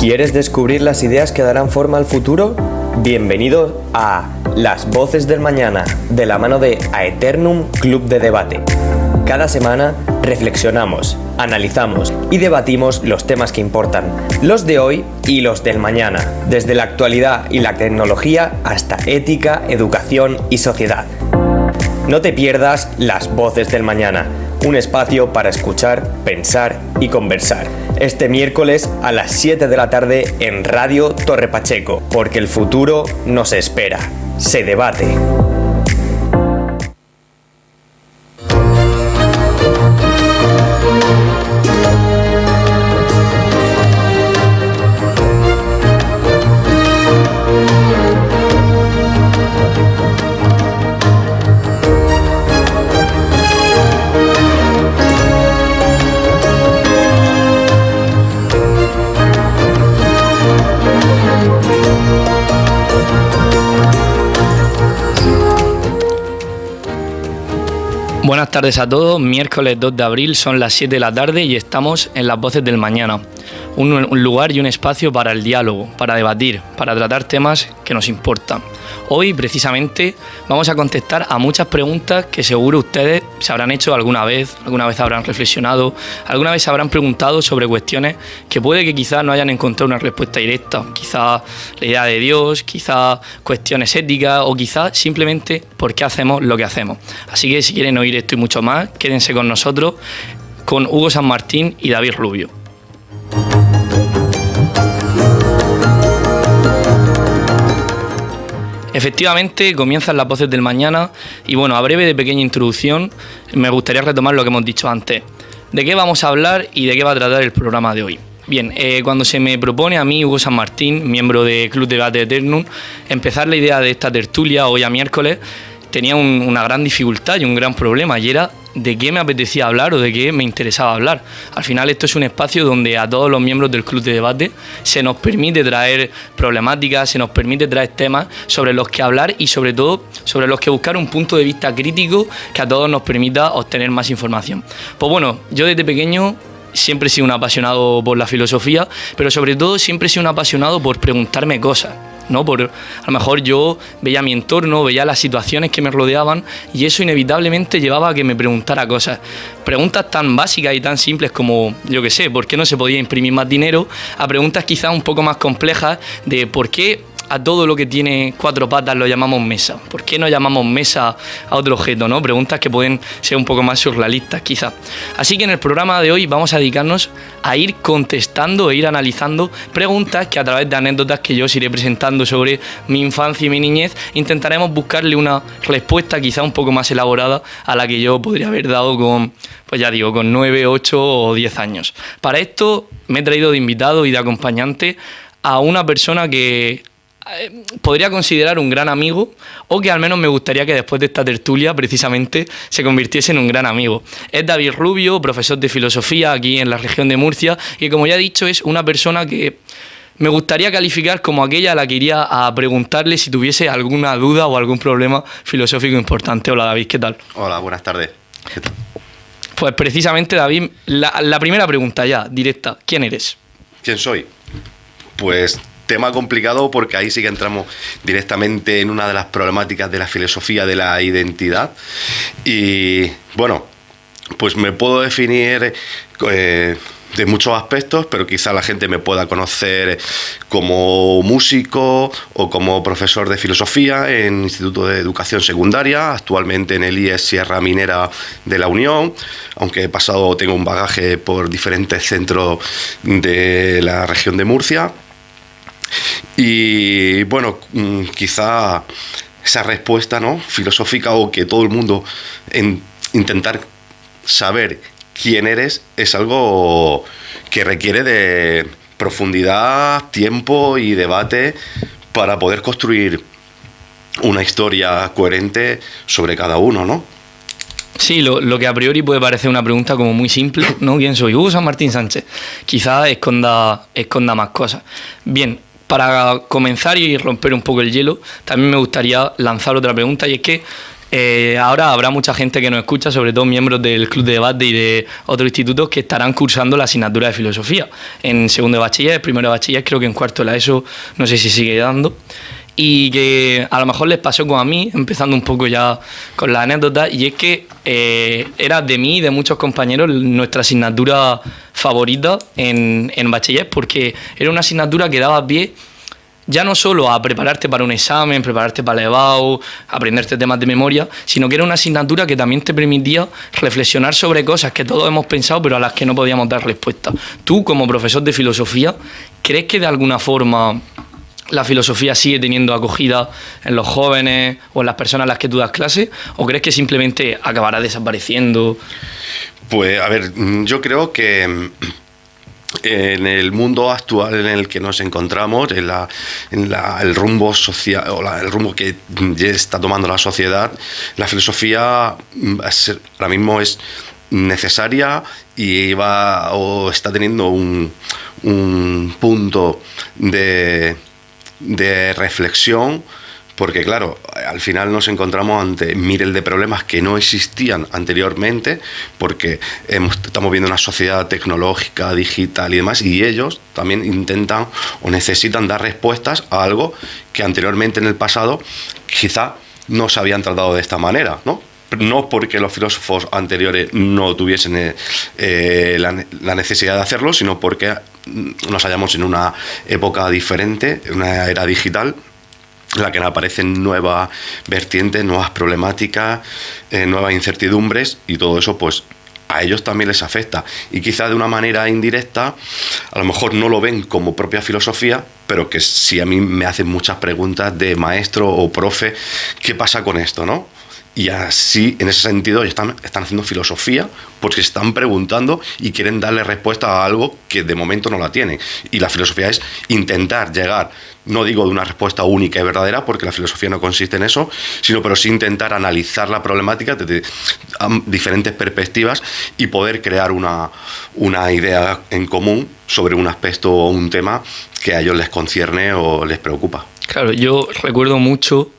¿Quieres descubrir las ideas que darán forma al futuro? Bienvenido a Las Voces del Mañana, de la mano de Aeternum Club de Debate. Cada semana reflexionamos, analizamos y debatimos los temas que importan, los de hoy y los del mañana, desde la actualidad y la tecnología hasta ética, educación y sociedad. No te pierdas Las Voces del Mañana, un espacio para escuchar, pensar y conversar. Este miércoles a las 7 de la tarde en Radio Torre Pacheco, porque el futuro nos espera. Se debate. Buenas tardes a todos, miércoles 2 de abril, son las 7 de la tarde y estamos en Las Voces del Mañana, un lugar y un espacio para el diálogo, para debatir, para tratar temas que nos importan. Hoy, precisamente, vamos a contestar a muchas preguntas que seguro ustedes se habrán hecho alguna vez habrán reflexionado, alguna vez se habrán preguntado sobre cuestiones que puede que quizás no hayan encontrado una respuesta directa, quizás la idea de Dios, quizás cuestiones éticas o quizás simplemente por qué hacemos lo que hacemos. Así que si quieren oír esto y mucho más, quédense con nosotros, con Hugo San Martín y David Rubio. Efectivamente, comienzan Las Voces del Mañana y bueno, a breve de pequeña introducción, me gustaría retomar lo que hemos dicho antes. ¿De qué vamos a hablar y de qué va a tratar el programa de hoy? Bien, cuando se me propone a mí, Hugo San Martín, miembro de Club de Debate Aeternum, empezar la idea de esta tertulia hoy a miércoles, tenía una gran dificultad y un gran problema, y era de qué me apetecía hablar o de qué me interesaba hablar. Al final esto es un espacio donde a todos los miembros del Club de Debate se nos permite traer problemáticas, se nos permite traer temas sobre los que hablar y sobre todo sobre los que buscar un punto de vista crítico que a todos nos permita obtener más información. Pues bueno, yo desde pequeño siempre he sido un apasionado por la filosofía, pero sobre todo siempre he sido un apasionado por preguntarme cosas, ¿no? A lo mejor yo veía mi entorno, veía las situaciones que me rodeaban y eso inevitablemente llevaba a que me preguntara cosas. Preguntas tan básicas y tan simples como, yo qué sé, ¿por qué no se podía imprimir más dinero? A preguntas quizás un poco más complejas de por qué a todo lo que tiene cuatro patas lo llamamos mesa. ¿Por qué no llamamos mesa a otro objeto, no? Preguntas que pueden ser un poco más surrealistas, quizás. Así que en el programa de hoy vamos a dedicarnos a ir contestando e ir analizando preguntas que a través de anécdotas que yo os iré presentando sobre mi infancia y mi niñez, intentaremos buscarle una respuesta quizá un poco más elaborada a la que yo podría haber dado con 9, 8 o 10 años. Para esto me he traído de invitado y de acompañante a una persona que podría considerar un gran amigo, o que al menos me gustaría que después de esta tertulia precisamente se convirtiese en un gran amigo. Es David Rubio, profesor de filosofía aquí en la región de Murcia, y como ya he dicho es una persona que me gustaría calificar como aquella a la que iría a preguntarle si tuviese alguna duda o algún problema filosófico importante. Hola David, ¿qué tal? Hola, buenas tardes. ¿Qué tal? Pues precisamente David, la primera pregunta ya, directa, ¿quién eres? ¿Quién soy? Pues tema complicado porque ahí sí que entramos directamente en una de las problemáticas de la filosofía de la identidad. Y bueno, pues me puedo definir de muchos aspectos, pero quizá la gente me pueda conocer como músico o como profesor de filosofía en Instituto de Educación Secundaria, actualmente en el IES Sierra Minera de la Unión, aunque tengo un bagaje por diferentes centros de la región de Murcia. Y bueno, quizá esa respuesta, ¿no?, filosófica, o que todo el mundo intentar saber quién eres, es algo que requiere de profundidad, tiempo y debate para poder construir una historia coherente sobre cada uno, ¿no? Sí, lo que a priori puede parecer una pregunta como muy simple, ¿no? ¿Quién soy? Hugo San Martín Sánchez. Quizás esconda más cosas. Bien, para comenzar y romper un poco el hielo, también me gustaría lanzar otra pregunta, y es que Ahora habrá mucha gente que nos escucha, sobre todo miembros del Club de Debate y de otros institutos que estarán cursando la asignatura de filosofía en segundo de bachiller, primero de bachiller, creo que en cuarto de la ESO, no sé si sigue dando. Y que a lo mejor les pasó como a mí, empezando un poco ya con la anécdota, y es que era de mí y de muchos compañeros nuestra asignatura favorita en bachiller, porque era una asignatura que daba pie ya no solo a prepararte para un examen, prepararte para el EBAU, aprenderte temas de memoria, sino que era una asignatura que también te permitía reflexionar sobre cosas que todos hemos pensado pero a las que no podíamos dar respuesta. Tú, como profesor de filosofía, ¿crees que de alguna forma la filosofía sigue teniendo acogida en los jóvenes o en las personas a las que tú das clases? ¿O crees que simplemente acabará desapareciendo? Pues, a ver, yo creo que en el mundo actual en el que nos encontramos, el rumbo social o el rumbo que ya está tomando la sociedad, la filosofía ahora mismo es necesaria y está teniendo un punto de reflexión, porque claro, al final nos encontramos ante miles de problemas que no existían anteriormente, porque estamos viendo una sociedad tecnológica, digital y demás, y ellos también intentan o necesitan dar respuestas a algo que anteriormente en el pasado quizá no se habían tratado de esta manera, ¿no? No porque los filósofos anteriores no tuviesen la necesidad de hacerlo, sino porque nos hallamos en una época diferente, una era digital, en la que aparecen nuevas vertientes, nuevas problemáticas, nuevas incertidumbres, y todo eso pues a ellos también les afecta. Y quizá de una manera indirecta, a lo mejor no lo ven como propia filosofía, pero que sí a mí me hacen muchas preguntas de maestro o profe, ¿qué pasa con esto, no? Y así, en ese sentido, están haciendo filosofía porque están preguntando y quieren darle respuesta a algo que de momento no la tienen. Y la filosofía es intentar llegar, no digo de una respuesta única y verdadera, porque la filosofía no consiste en eso, pero sí intentar analizar la problemática desde diferentes perspectivas y poder crear una idea en común sobre un aspecto o un tema que a ellos les concierne o les preocupa. Claro, yo recuerdo mucho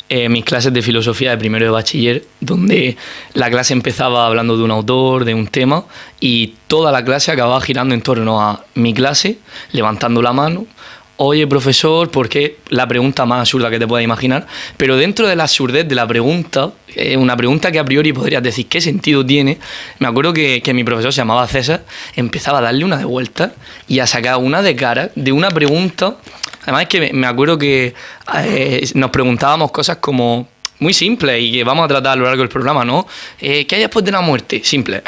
mis clases de filosofía de primero de bachiller, donde la clase empezaba hablando de un autor, de un tema, y toda la clase acababa girando en torno a mi clase, levantando la mano. Oye, profesor, ¿por qué? La pregunta más absurda que te puedas imaginar, pero dentro de la absurdez de la pregunta, una pregunta que a priori podrías decir ¿qué sentido tiene? Me acuerdo que mi profesor, se llamaba César, empezaba a darle una de vuelta y a sacar una de cara de una pregunta. Además es que me acuerdo que nos preguntábamos cosas como muy simples y que vamos a tratar a lo largo del programa, ¿no? ¿Qué hay después de la muerte? Simple.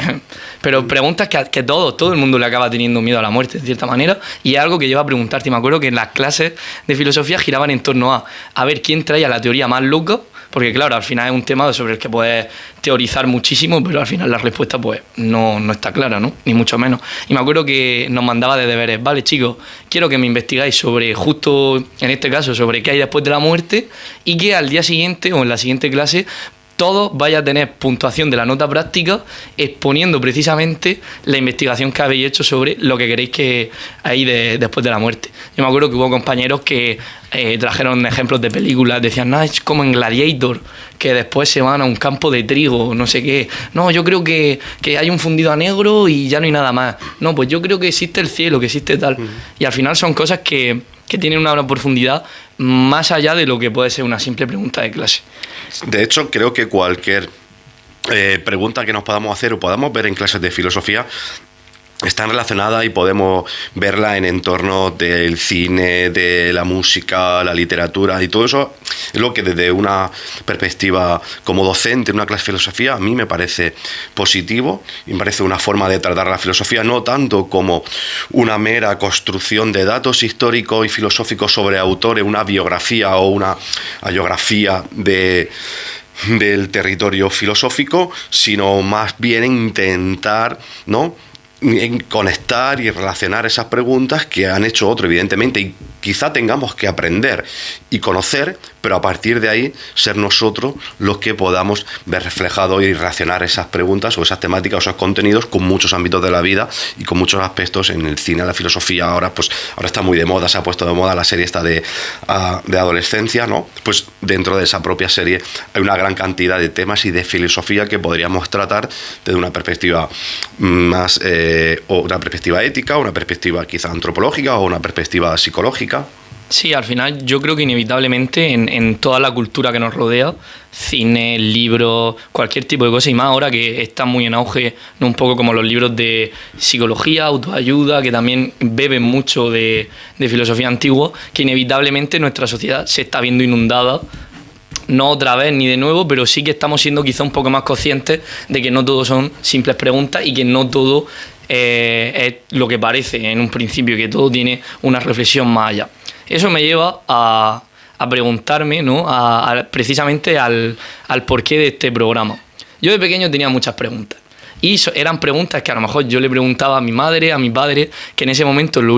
Pero preguntas que todo el mundo le acaba teniendo miedo a la muerte, de cierta manera, y es algo que lleva a preguntarte. Y me acuerdo que en las clases de filosofía giraban en torno a ver quién traía la teoría más loca, porque claro, al final es un tema sobre el que puedes teorizar muchísimo, pero al final la respuesta pues no está clara, ¿no? Ni mucho menos. Y me acuerdo que nos mandaba de deberes, vale chicos, quiero que me investigáis sobre, justo en este caso, sobre qué hay después de la muerte, y que al día siguiente o en la siguiente clase todos vaya a tener puntuación de la nota práctica exponiendo precisamente la investigación que habéis hecho sobre lo que queréis que hay después de la muerte. Yo me acuerdo que hubo compañeros que trajeron ejemplos de películas, decían, no, es como en Gladiator, que después se van a un campo de trigo, no sé qué. No, yo creo que hay un fundido a negro y ya no hay nada más. No, pues yo creo que existe el cielo, que existe tal. Y al final son cosas que tienen una profundidad más allá de lo que puede ser una simple pregunta de clase. De hecho, creo que cualquier pregunta que nos podamos hacer o podamos ver en clases de filosofía están relacionadas y podemos verla en entornos del cine, de la música, la literatura, y todo eso es lo que desde una perspectiva como docente en una clase de filosofía a mí me parece positivo y me parece una forma de tratar la filosofía no tanto como una mera construcción de datos históricos y filosóficos sobre autores, una biografía o una hagiografía del territorio filosófico, sino más bien intentar, ¿no?, en conectar y relacionar esas preguntas que han hecho otro, evidentemente, y quizá tengamos que aprender y conocer, pero a partir de ahí ser nosotros los que podamos ver reflejado y relacionar esas preguntas o esas temáticas o esos contenidos con muchos ámbitos de la vida y con muchos aspectos en el cine, la filosofía. Ahora está muy de moda, se ha puesto de moda la serie esta de adolescencia, ¿no? Pues dentro de esa propia serie hay una gran cantidad de temas y de filosofía que podríamos tratar desde una perspectiva más o una perspectiva ética, una perspectiva quizá antropológica o una perspectiva psicológica. Sí, al final yo creo que inevitablemente en toda la cultura que nos rodea, cine, libros, cualquier tipo de cosa, y más ahora que está muy en auge, ¿no? Un poco como los libros de psicología, autoayuda, que también beben mucho de filosofía antigua, que inevitablemente nuestra sociedad se está viendo inundada, no otra vez ni de nuevo, pero sí que estamos siendo quizá un poco más conscientes de que no todo son simples preguntas y que no todo es lo que parece en un principio, que todo tiene una reflexión más allá. Eso me lleva a preguntarme, ¿no? Precisamente al porqué de este programa. Yo de pequeño tenía muchas preguntas. Y eran preguntas que a lo mejor yo le preguntaba a mi madre, a mi padre, que en ese momento lo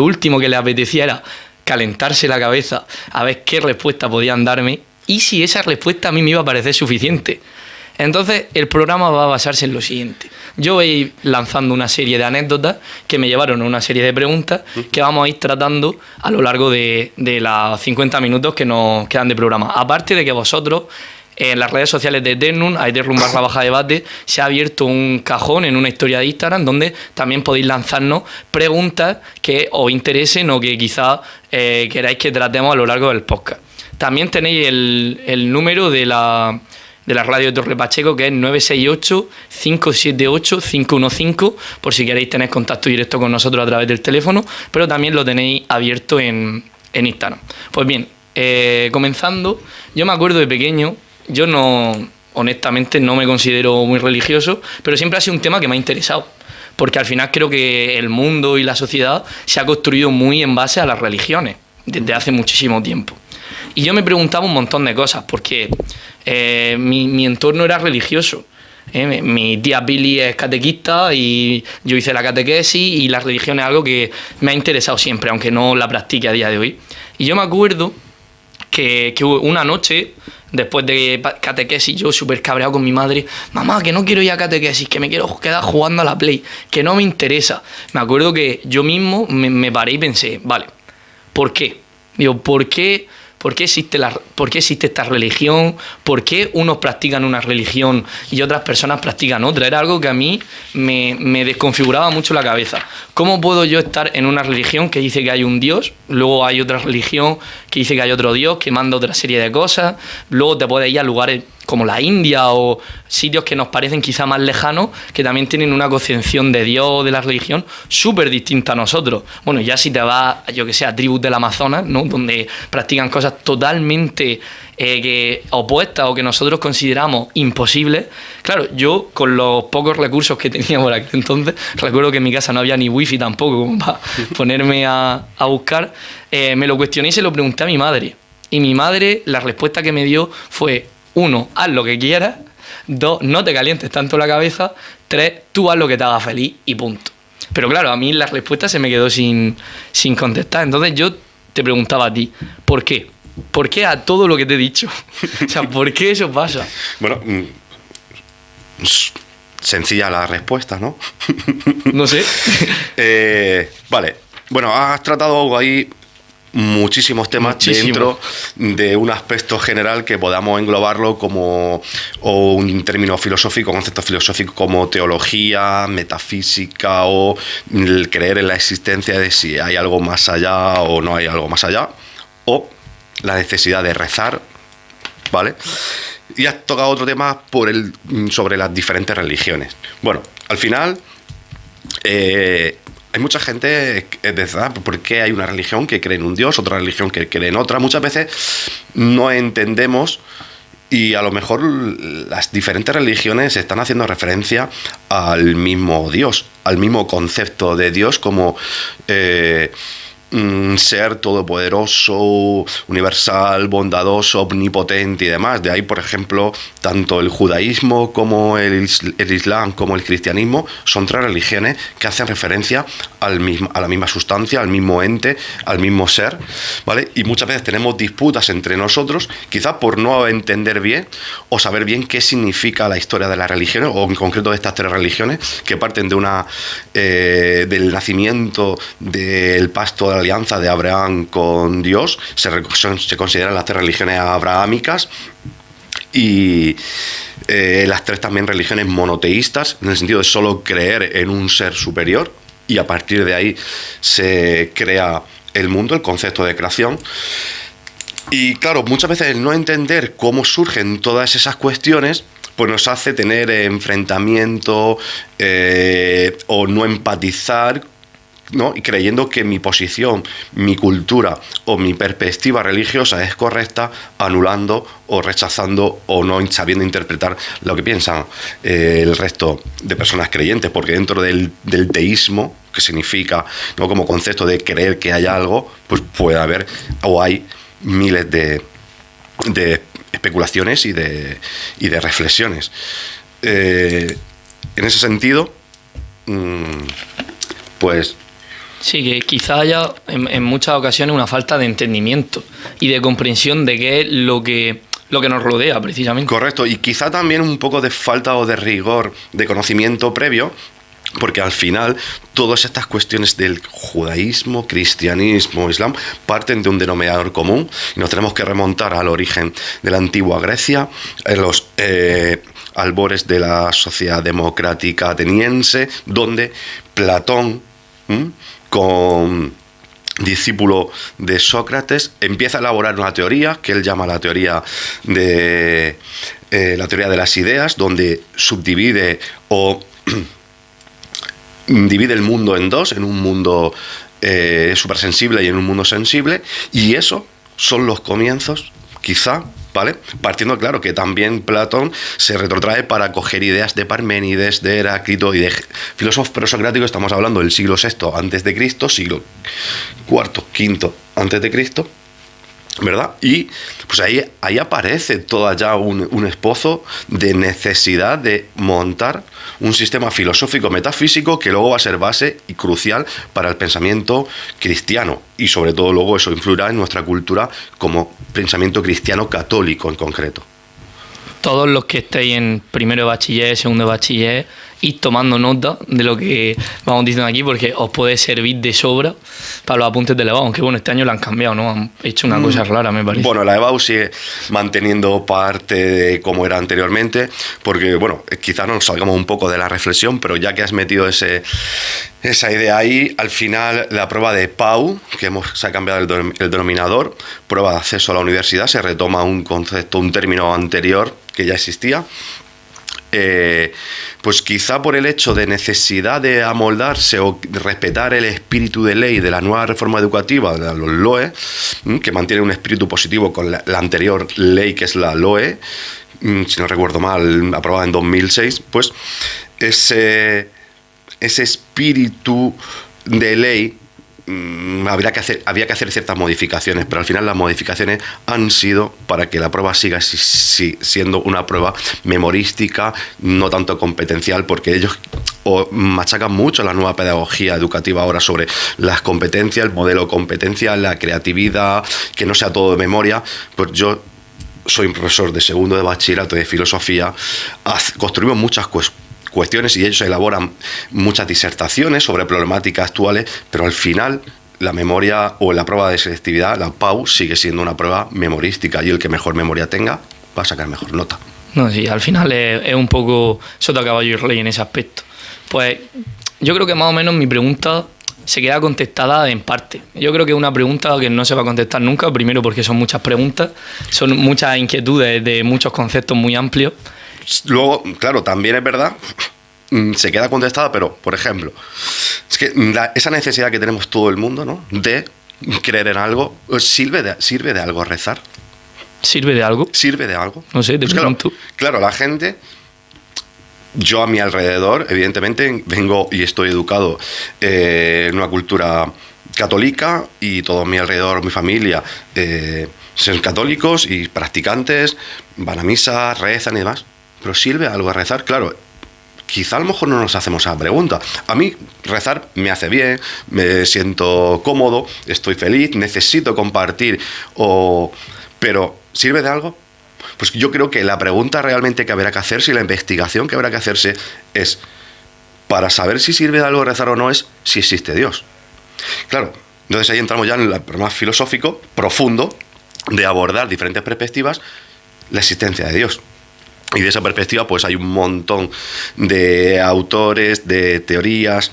último que les apetecía era calentarse la cabeza a ver qué respuesta podían darme y si esa respuesta a mí me iba a parecer suficiente. Entonces el programa va a basarse en lo siguiente. Yo voy a ir lanzando una serie de anécdotas que me llevaron a una serie de preguntas que vamos a ir tratando a lo largo de los 50 minutos que nos quedan de programa. Aparte de que vosotros, en las redes sociales de Eternum, a Eternum_debate, se ha abierto un cajón en una historia de Instagram donde también podéis lanzarnos preguntas que os interesen o que quizás queráis que tratemos a lo largo del podcast. También tenéis el número de la radio de Torre Pacheco, que es 968-578-515, por si queréis tener contacto directo con nosotros a través del teléfono, pero también lo tenéis abierto en Instagram. Pues bien, comenzando, yo me acuerdo de pequeño, yo honestamente no me considero muy religioso, pero siempre ha sido un tema que me ha interesado, porque al final creo que el mundo y la sociedad se ha construido muy en base a las religiones, desde hace muchísimo tiempo. Y yo me preguntaba un montón de cosas, porque mi entorno era religioso. Mi tía Billy es catequista y yo hice la catequesis, y la religión es algo que me ha interesado siempre, aunque no la practique a día de hoy. Y yo me acuerdo que una noche, después de catequesis, yo súper cabreado con mi madre: mamá, que no quiero ir a catequesis, que me quiero quedar jugando a la Play, que no me interesa. Me acuerdo que yo mismo me paré y pensé, vale, ¿por qué? Digo, ¿por qué existe esta religión? ¿Por qué unos practican una religión y otras personas practican otra? Era algo que a mí me desconfiguraba mucho la cabeza. ¿Cómo puedo yo estar en una religión que dice que hay un Dios, luego hay otra religión que dice que hay otro Dios, que manda otra serie de cosas, luego te puedes ir a lugares como la India o sitios que nos parecen quizá más lejanos, que también tienen una concepción de Dios, de la religión, súper distinta a nosotros? Bueno, ya si te vas, yo que sé, a tribus del Amazonas, ¿no? Donde practican cosas totalmente opuestas o que nosotros consideramos imposibles. Claro, yo con los pocos recursos que tenía por aquel entonces, recuerdo que en mi casa no había ni wifi tampoco como para ponerme a buscar, me lo cuestioné y se lo pregunté a mi madre. Y mi madre, la respuesta que me dio fue: 1, haz lo que quieras. 2, no te calientes tanto la cabeza. 3, tú haz lo que te haga feliz y punto. Pero claro, a mí la respuesta se me quedó sin contestar. Entonces yo te preguntaba a ti, ¿por qué? ¿Por qué a todo lo que te he dicho? O sea, ¿por qué eso pasa? Bueno, sencilla la respuesta, ¿no? No sé. Vale. Bueno, has tratado algo ahí, muchísimos temas dentro de un aspecto general que podamos englobarlo como o un término filosófico, concepto filosófico como teología, metafísica, o el creer en la existencia de si hay algo más allá o no hay algo más allá, o la necesidad de rezar, ¿vale? Y has tocado otro tema sobre las diferentes religiones. Bueno, al final hay mucha gente que dice, ¿por qué hay una religión que cree en un Dios, otra religión que cree en otra? Muchas veces no entendemos, y a lo mejor las diferentes religiones están haciendo referencia al mismo Dios, al mismo concepto de Dios, como ser todopoderoso, universal, bondadoso, omnipotente y demás. De ahí, por ejemplo, tanto el judaísmo como el islam como el cristianismo son tres religiones que hacen referencia a la misma sustancia, al mismo ente, al mismo ser, ¿vale? Y muchas veces tenemos disputas entre nosotros, quizás por no entender bien o saber bien qué significa la historia de las religiones, o en concreto de estas tres religiones, que parten del nacimiento del pacto de la alianza de Abraham con Dios. Se consideran las tres religiones abrahámicas y las tres también religiones monoteístas, en el sentido de solo creer en un ser superior, y a partir de ahí se crea el mundo, el concepto de creación. Y claro, muchas veces el no entender cómo surgen todas esas cuestiones pues nos hace tener enfrentamiento o no empatizar, ¿no? Y creyendo que mi posición, mi cultura o mi perspectiva religiosa es correcta, anulando o rechazando o no sabiendo interpretar lo que piensan el resto de personas creyentes, porque dentro del teísmo, que significa, ¿no?, como concepto de creer que hay algo, pues puede haber o hay miles de especulaciones y de reflexiones. En ese sentido, pues sí, que quizá haya en muchas ocasiones una falta de entendimiento y de comprensión de qué es lo que nos rodea, precisamente. Correcto, y quizá también un poco de falta o de rigor de conocimiento previo, porque al final todas estas cuestiones del judaísmo, cristianismo, islam, parten de un denominador común, y nos tenemos que remontar al origen de la antigua Grecia, en los albores de la sociedad democrática ateniense, donde Platón, discípulo de Sócrates, empieza a elaborar una teoría que él llama la teoría de las ideas, donde subdivide o divide el mundo en dos, en un mundo supersensible y en un mundo sensible, y eso son los comienzos, quizá, ¿vale? Partiendo, claro, que también Platón se retrotrae para coger ideas de Parménides, de Heráclito y de filósofos presocráticos. Estamos hablando del siglo VI antes de Cristo, siglo IV, V antes de Cristo, ¿verdad? Y pues ahí aparece toda ya un esbozo de necesidad de montar un sistema filosófico metafísico que luego va a ser base y crucial para el pensamiento cristiano, y sobre todo luego eso influirá en nuestra cultura como pensamiento cristiano católico en concreto. Todos los que estéis en primero de bachiller, segundo de bachiller, id tomando nota de lo que vamos diciendo aquí, porque os puede servir de sobra para los apuntes de la EBAU, aunque bueno, este año la han cambiado, ¿no? Han hecho una cosa rara, me parece. Bueno, la EBAU sigue manteniendo parte de como era anteriormente, porque bueno, quizás nos salgamos un poco de la reflexión, pero ya que has metido esa idea ahí, al final la prueba de PAU, que se ha cambiado el denominador, prueba de acceso a la universidad, se retoma un concepto, un término anterior que ya existía. Pues quizá por el hecho de necesidad de amoldarse o respetar el espíritu de ley de la nueva reforma educativa de los LOE, que mantiene un espíritu positivo con la anterior ley, que es la LOE, si no recuerdo mal, aprobada en 2006, pues ese espíritu de ley había que hacer ciertas modificaciones, pero al final las modificaciones han sido para que la prueba siga siendo una prueba memorística, no tanto competencial, porque ellos machacan mucho la nueva pedagogía educativa ahora sobre las competencias, el modelo competencia, la creatividad, que no sea todo de memoria. Pues yo soy un profesor de segundo de bachillerato de filosofía, construimos muchas cuestiones y ellos elaboran muchas disertaciones sobre problemáticas actuales, pero al final la memoria o la prueba de selectividad, la PAU, sigue siendo una prueba memorística, y el que mejor memoria tenga va a sacar mejor nota. No, sí, al final es un poco sota caballo y rey en ese aspecto. Pues yo creo que más o menos mi pregunta se queda contestada en parte. Yo creo que es una pregunta que no se va a contestar nunca, primero porque son muchas preguntas, son muchas inquietudes de muchos conceptos muy amplios. Luego, claro, también es verdad, se queda contestada, pero, por ejemplo, es que esa necesidad que tenemos todo el mundo, ¿no?, de creer en algo, ¿sirve de algo rezar? ¿Sirve de algo? ¿Sirve de algo? No sé, te pregunto. Claro, la gente, yo a mi alrededor, evidentemente, vengo y estoy educado en una cultura católica y todo mi alrededor, mi familia, son católicos y practicantes, van a misa, rezan y demás. ¿Pero sirve algo a rezar? Claro, quizá a lo mejor no nos hacemos esa pregunta. A mí rezar me hace bien, me siento cómodo, estoy feliz, necesito compartir, pero ¿sirve de algo? Pues yo creo que la pregunta realmente que habrá que hacerse y la investigación que habrá que hacerse es, para saber si sirve de algo rezar o no, es si existe Dios. Claro, entonces ahí entramos ya en el más filosófico, profundo, de abordar diferentes perspectivas, la existencia de Dios. Y de esa perspectiva pues hay un montón de autores, de teorías,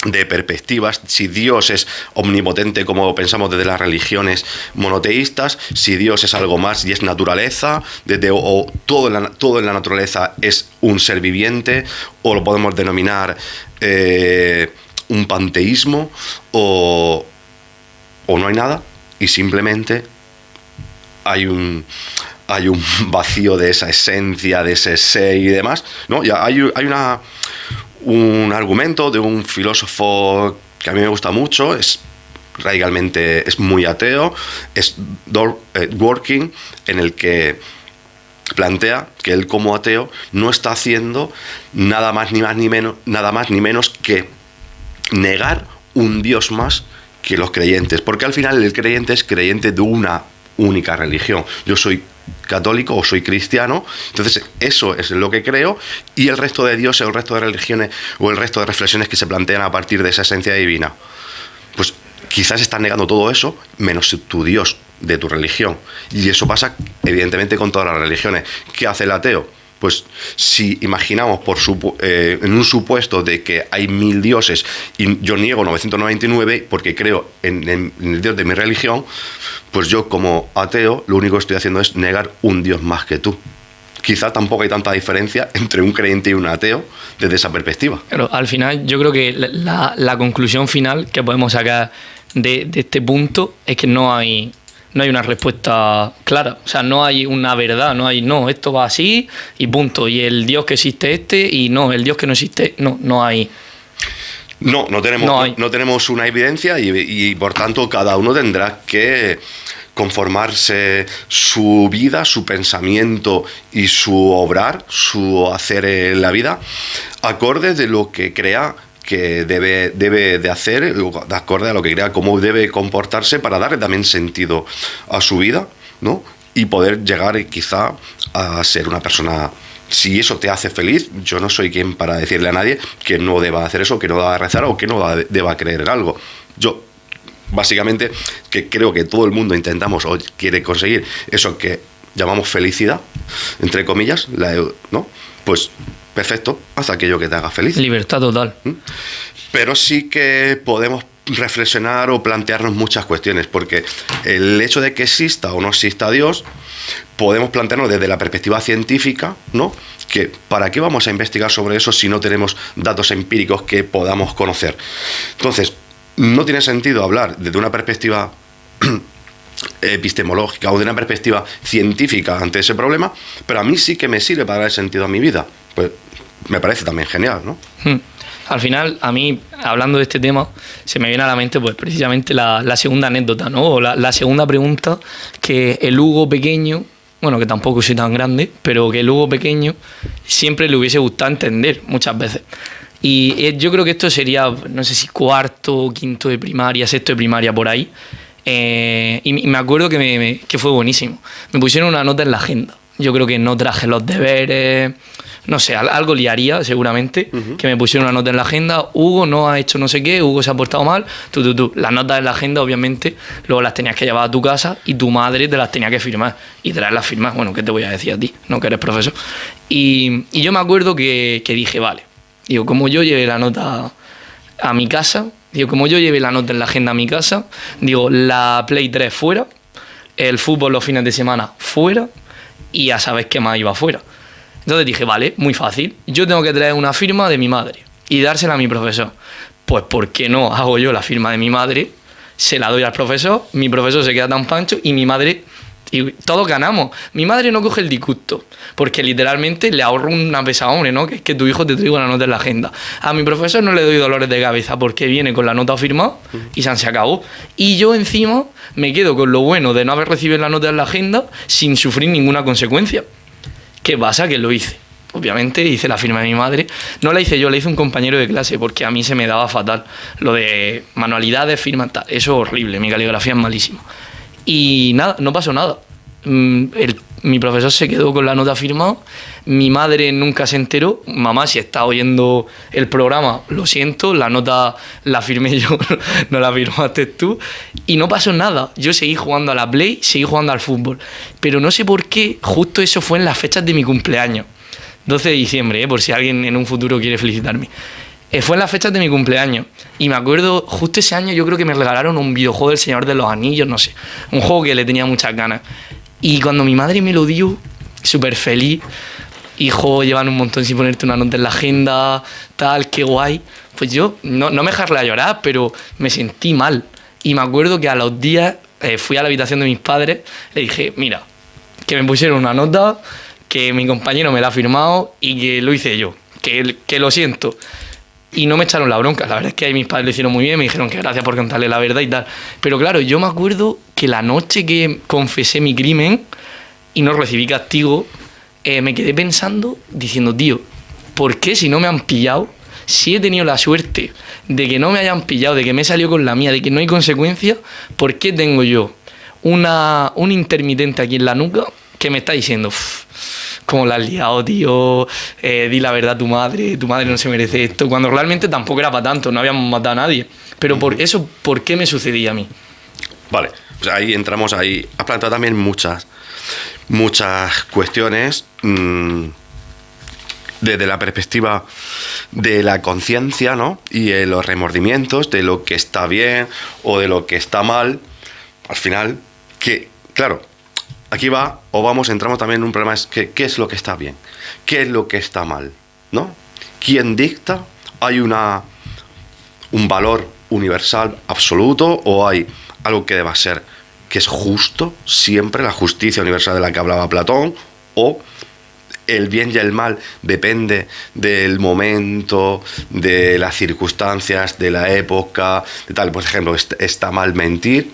de perspectivas, si Dios es omnipotente como pensamos desde las religiones monoteístas, si Dios es algo más y es naturaleza, o todo en la naturaleza es un ser viviente, o lo podemos denominar un panteísmo, o no hay nada y simplemente hay un vacío de esa esencia, de ese ser y demás, ¿no? Ya hay un argumento de un filósofo que a mí me gusta mucho, es muy ateo, es Dworkin, en el que plantea que él como ateo no está haciendo nada más ni menos que negar un Dios más que los creyentes, porque al final el creyente es creyente de una única religión. Yo soy católico o soy cristiano, entonces eso es lo que creo, y el resto de dioses, el resto de religiones o el resto de reflexiones que se plantean a partir de esa esencia divina, pues quizás estás negando todo eso menos tu Dios de tu religión, y eso pasa evidentemente con todas las religiones. ¿Qué hace el ateo? Pues si imaginamos en un supuesto de que hay 1000 dioses y yo niego 999 porque creo en el Dios de mi religión, pues yo como ateo lo único que estoy haciendo es negar un Dios más que tú. Quizá tampoco hay tanta diferencia entre un creyente y un ateo desde esa perspectiva. Pero al final yo creo que la conclusión final que podemos sacar de este punto es que no hay una respuesta clara, o sea, no hay una verdad, no, esto va así y punto, y el Dios que existe y no, el Dios que no existe, no hay. No tenemos una evidencia y por tanto cada uno tendrá que conformarse su vida, su pensamiento y su obrar, su hacer en la vida, acorde de lo que crea que debe de hacer, de acorde a lo que crea, cómo debe comportarse para darle también sentido a su vida, ¿no? Y poder llegar quizá a ser una persona. Si eso te hace feliz, yo no soy quien para decirle a nadie que no deba hacer eso, que no deba rezar o que no deba creer en algo. Yo, básicamente, que creo que todo el mundo intentamos o quiere conseguir eso que llamamos felicidad, entre comillas, ¿no? Pues perfecto, haz aquello que te haga feliz. Libertad total. Pero sí que podemos reflexionar o plantearnos muchas cuestiones, porque el hecho de que exista o no exista Dios, podemos plantearnos desde la perspectiva científica, ¿no? Que ¿para qué vamos a investigar sobre eso si no tenemos datos empíricos que podamos conocer? Entonces, no tiene sentido hablar desde una perspectiva epistemológica o de una perspectiva científica ante ese problema, pero a mí sí que me sirve para dar sentido a mi vida. Pues me parece también genial, ¿no? Al final, a mí, hablando de este tema, se me viene a la mente pues precisamente la segunda anécdota, ¿no? O la segunda pregunta, que el Hugo pequeño, bueno, que tampoco soy tan grande, pero que el Hugo pequeño siempre le hubiese gustado entender muchas veces. Y yo creo que esto sería, no sé si cuarto, quinto de primaria, sexto de primaria, por ahí. Y me acuerdo que fue buenísimo. Me pusieron una nota en la agenda. Yo creo que no traje los deberes, no sé, algo liaría seguramente, que me pusieron una nota en la agenda. Hugo no ha hecho no sé qué, Hugo se ha portado mal, tú. Las notas en la agenda, obviamente, luego las tenías que llevar a tu casa y tu madre te las tenía que firmar y traerlas firmadas. Bueno, ¿qué te voy a decir a ti? No, que eres profesor. Y yo me acuerdo que dije, vale, digo, como yo llevé la nota a mi casa, como yo llevé la nota en la agenda a mi casa, digo, la Play 3 fuera, el fútbol los fines de semana fuera, y a saber qué más iba fuera. Entonces dije, vale, muy fácil, yo tengo que traer una firma de mi madre y dársela a mi profesor. Pues ¿por qué no hago yo la firma de mi madre? Se la doy al profesor, mi profesor se queda tan pancho y mi madre Y todos ganamos. Mi madre no coge el disgusto, porque literalmente le ahorro una pesadumbre, ¿no? Que es que tu hijo te traiga una nota en la agenda. A mi profesor no le doy dolores de cabeza porque viene con la nota firmada y se acabó. Y yo encima me quedo con lo bueno de no haber recibido la nota en la agenda sin sufrir ninguna consecuencia. ¿Qué pasa? Que lo hice. Obviamente hice la firma de mi madre. No la hice yo, la hizo un compañero de clase porque a mí se me daba fatal. Lo de manualidades, firmas, tal. Eso es horrible, mi caligrafía es malísima. Y nada, no pasó nada. Mi profesor se quedó con la nota firmada. Mi madre nunca se enteró. Mamá, si está oyendo el programa, lo siento, la nota la firmé yo, no la firmaste tú. Y no pasó nada. Yo seguí jugando a la Play, seguí jugando al fútbol. Pero no sé por qué, justo eso fue en las fechas de mi cumpleaños. 12 de diciembre, por si alguien en un futuro quiere felicitarme. Fue en las fechas de mi cumpleaños. Y me acuerdo, justo ese año yo creo que me regalaron un videojuego del Señor de los Anillos, no sé. Un juego que le tenía muchas ganas. Y cuando mi madre me lo dio, súper feliz, hijo, llevan un montón sin ponerte una nota en la agenda, tal, qué guay. Pues yo, no me dejarla llorar, pero me sentí mal. Y me acuerdo que a los días fui a la habitación de mis padres, le dije, mira, que me pusieron una nota, que mi compañero me la ha firmado y que lo hice yo, que lo siento. Y no me echaron la bronca. La verdad es que ahí mis padres lo hicieron muy bien, me dijeron que gracias por contarle la verdad y tal. Pero claro, yo me acuerdo que la noche que confesé mi crimen y no recibí castigo, me quedé pensando, diciendo, tío, ¿por qué si no me han pillado, si he tenido la suerte de que no me hayan pillado, de que me he salido con la mía, de que no hay consecuencias, ¿por qué tengo yo un intermitente aquí en la nuca que me está diciendo, cómo la has liado, tío, di la verdad a tu madre no se merece esto, cuando realmente tampoco era para tanto, no habíamos matado a nadie. Pero por eso, ¿por qué me sucedía a mí? Vale, pues ahí entramos, ahí has planteado también muchas cuestiones desde la perspectiva de la conciencia, ¿no? Y los remordimientos de lo que está bien o de lo que está mal. Al final, que, claro, aquí entramos también en un problema, es que ¿qué es lo que está bien? ¿Qué es lo que está mal? ¿No? ¿Quién dicta? ¿Hay un valor universal absoluto o hay algo que deba ser, que es justo, siempre la justicia universal de la que hablaba Platón, o el bien y el mal depende del momento, de las circunstancias, de la época, de tal? Por ejemplo, está mal mentir,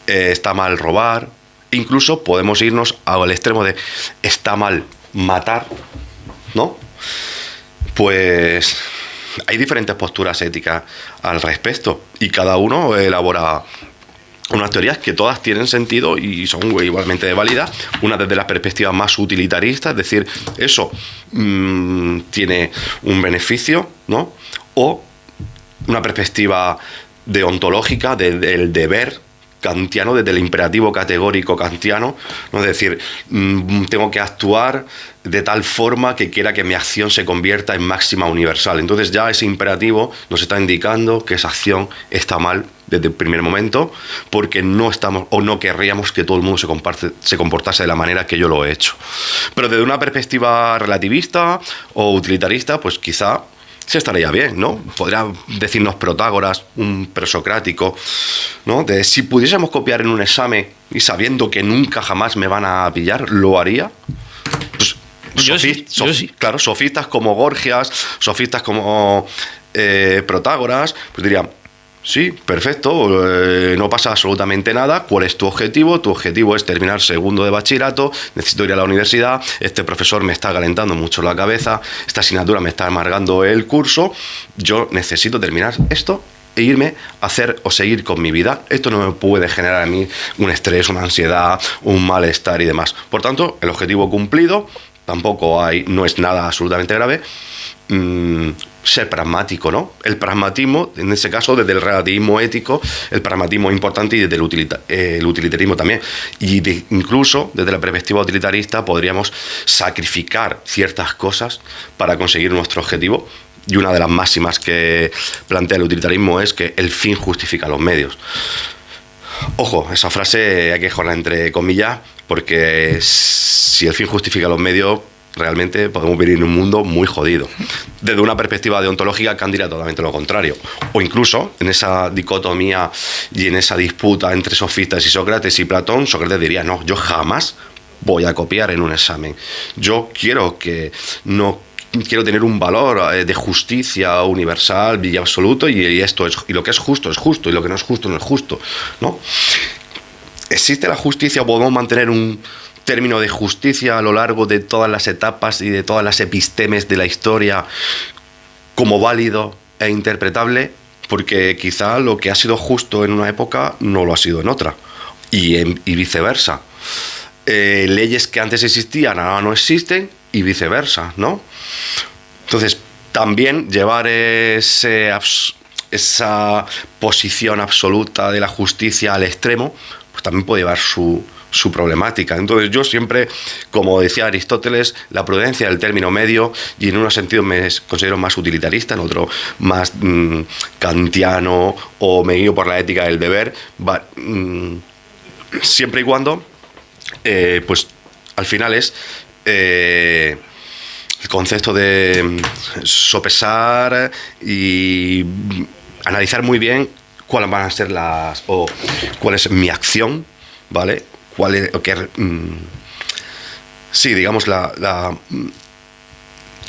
está mal robar, incluso podemos irnos al extremo de está mal matar, ¿no? Pues hay diferentes posturas éticas al respecto y cada uno elabora unas teorías que todas tienen sentido y son igualmente válidas. Una desde la perspectiva más utilitarista, es decir, eso tiene un beneficio, ¿no? O una perspectiva deontológica del deber kantiano, desde el imperativo categórico kantiano, ¿no? Es decir, tengo que actuar de tal forma que quiera que mi acción se convierta en máxima universal. Entonces ya ese imperativo nos está indicando que esa acción está mal desde el primer momento, porque no estamos o no querríamos que todo el mundo se comportase de la manera que yo lo he hecho. Pero desde una perspectiva relativista o utilitarista, pues quizá se estaría bien, ¿no? Podría decirnos Protágoras, un presocrático, ¿no? De si pudiésemos copiar en un examen y sabiendo que nunca jamás me van a pillar, ¿lo haría? Pues, yo sí. Claro, sofistas como Gorgias, sofistas como Protágoras, pues dirían, sí, perfecto, no pasa absolutamente nada. ¿Cuál es tu objetivo? Tu objetivo es terminar segundo de bachillerato, necesito ir a la universidad, este profesor me está calentando mucho la cabeza, esta asignatura me está amargando el curso, yo necesito terminar esto e irme a hacer o seguir con mi vida. Esto no me puede generar a mí un estrés, una ansiedad, un malestar y demás. Por tanto, el objetivo cumplido, no es nada absolutamente grave. Ser pragmático, ¿no? El pragmatismo, en ese caso, desde el relativismo ético, el pragmatismo es importante, y desde el utilitarismo también. Y incluso desde la perspectiva utilitarista podríamos sacrificar ciertas cosas para conseguir nuestro objetivo. Y una de las máximas que plantea el utilitarismo es que el fin justifica los medios. Ojo, esa frase hay que dejarla entre comillas, porque si el fin justifica los medios, realmente podemos vivir en un mundo muy jodido. Desde una perspectiva deontológica, Kant diría totalmente lo contrario. O incluso, en esa dicotomía y en esa disputa entre sofistas y Sócrates y Platón, Sócrates diría, no, yo jamás voy a copiar en un examen. Yo quiero tener un valor de justicia universal y absoluto, y esto es, y lo que es justo, y lo que no es justo, no es justo, ¿no? ¿Existe la justicia o podemos mantener un término de justicia a lo largo de todas las etapas y de todas las epistemes de la historia como válido e interpretable? Porque quizá lo que ha sido justo en una época no lo ha sido en otra, y viceversa. Leyes que antes existían ahora no existen, y viceversa, ¿no? Entonces, también llevar esa posición absoluta de la justicia al extremo, pues también puede llevar su problemática. Entonces yo siempre, como decía Aristóteles, la prudencia del término medio, y en unos sentidos me considero más utilitarista, en otro más kantiano, o me guío por la ética del deber, siempre y cuando pues al final es el concepto de sopesar y analizar muy bien cuáles van a ser cuál es mi acción, ¿vale? Cuál es, sí, digamos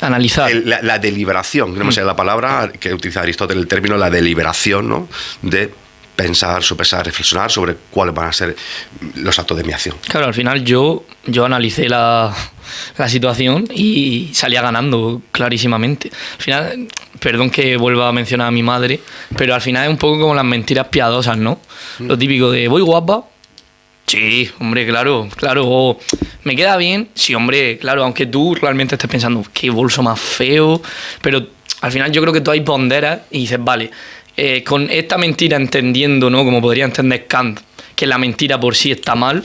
analizar la deliberación, no me sé la palabra que utiliza Aristóteles, el término la deliberación, ¿no? De pensar, sopesar, reflexionar sobre cuáles van a ser los actos de mi acción. Claro, al final yo analicé la situación y salía ganando clarísimamente. Al final, perdón que vuelva a mencionar a mi madre, pero al final es un poco como las mentiras piadosas, ¿no? Lo típico de, ¿voy guapa? Sí, hombre, claro. O, ¿me queda bien? Sí, hombre, claro, aunque tú realmente estés pensando, qué bolso más feo, pero al final yo creo que tú ahí ponderas y dices, vale, con esta mentira entendiendo, ¿no? Como podría entender Kant, que la mentira por sí está mal,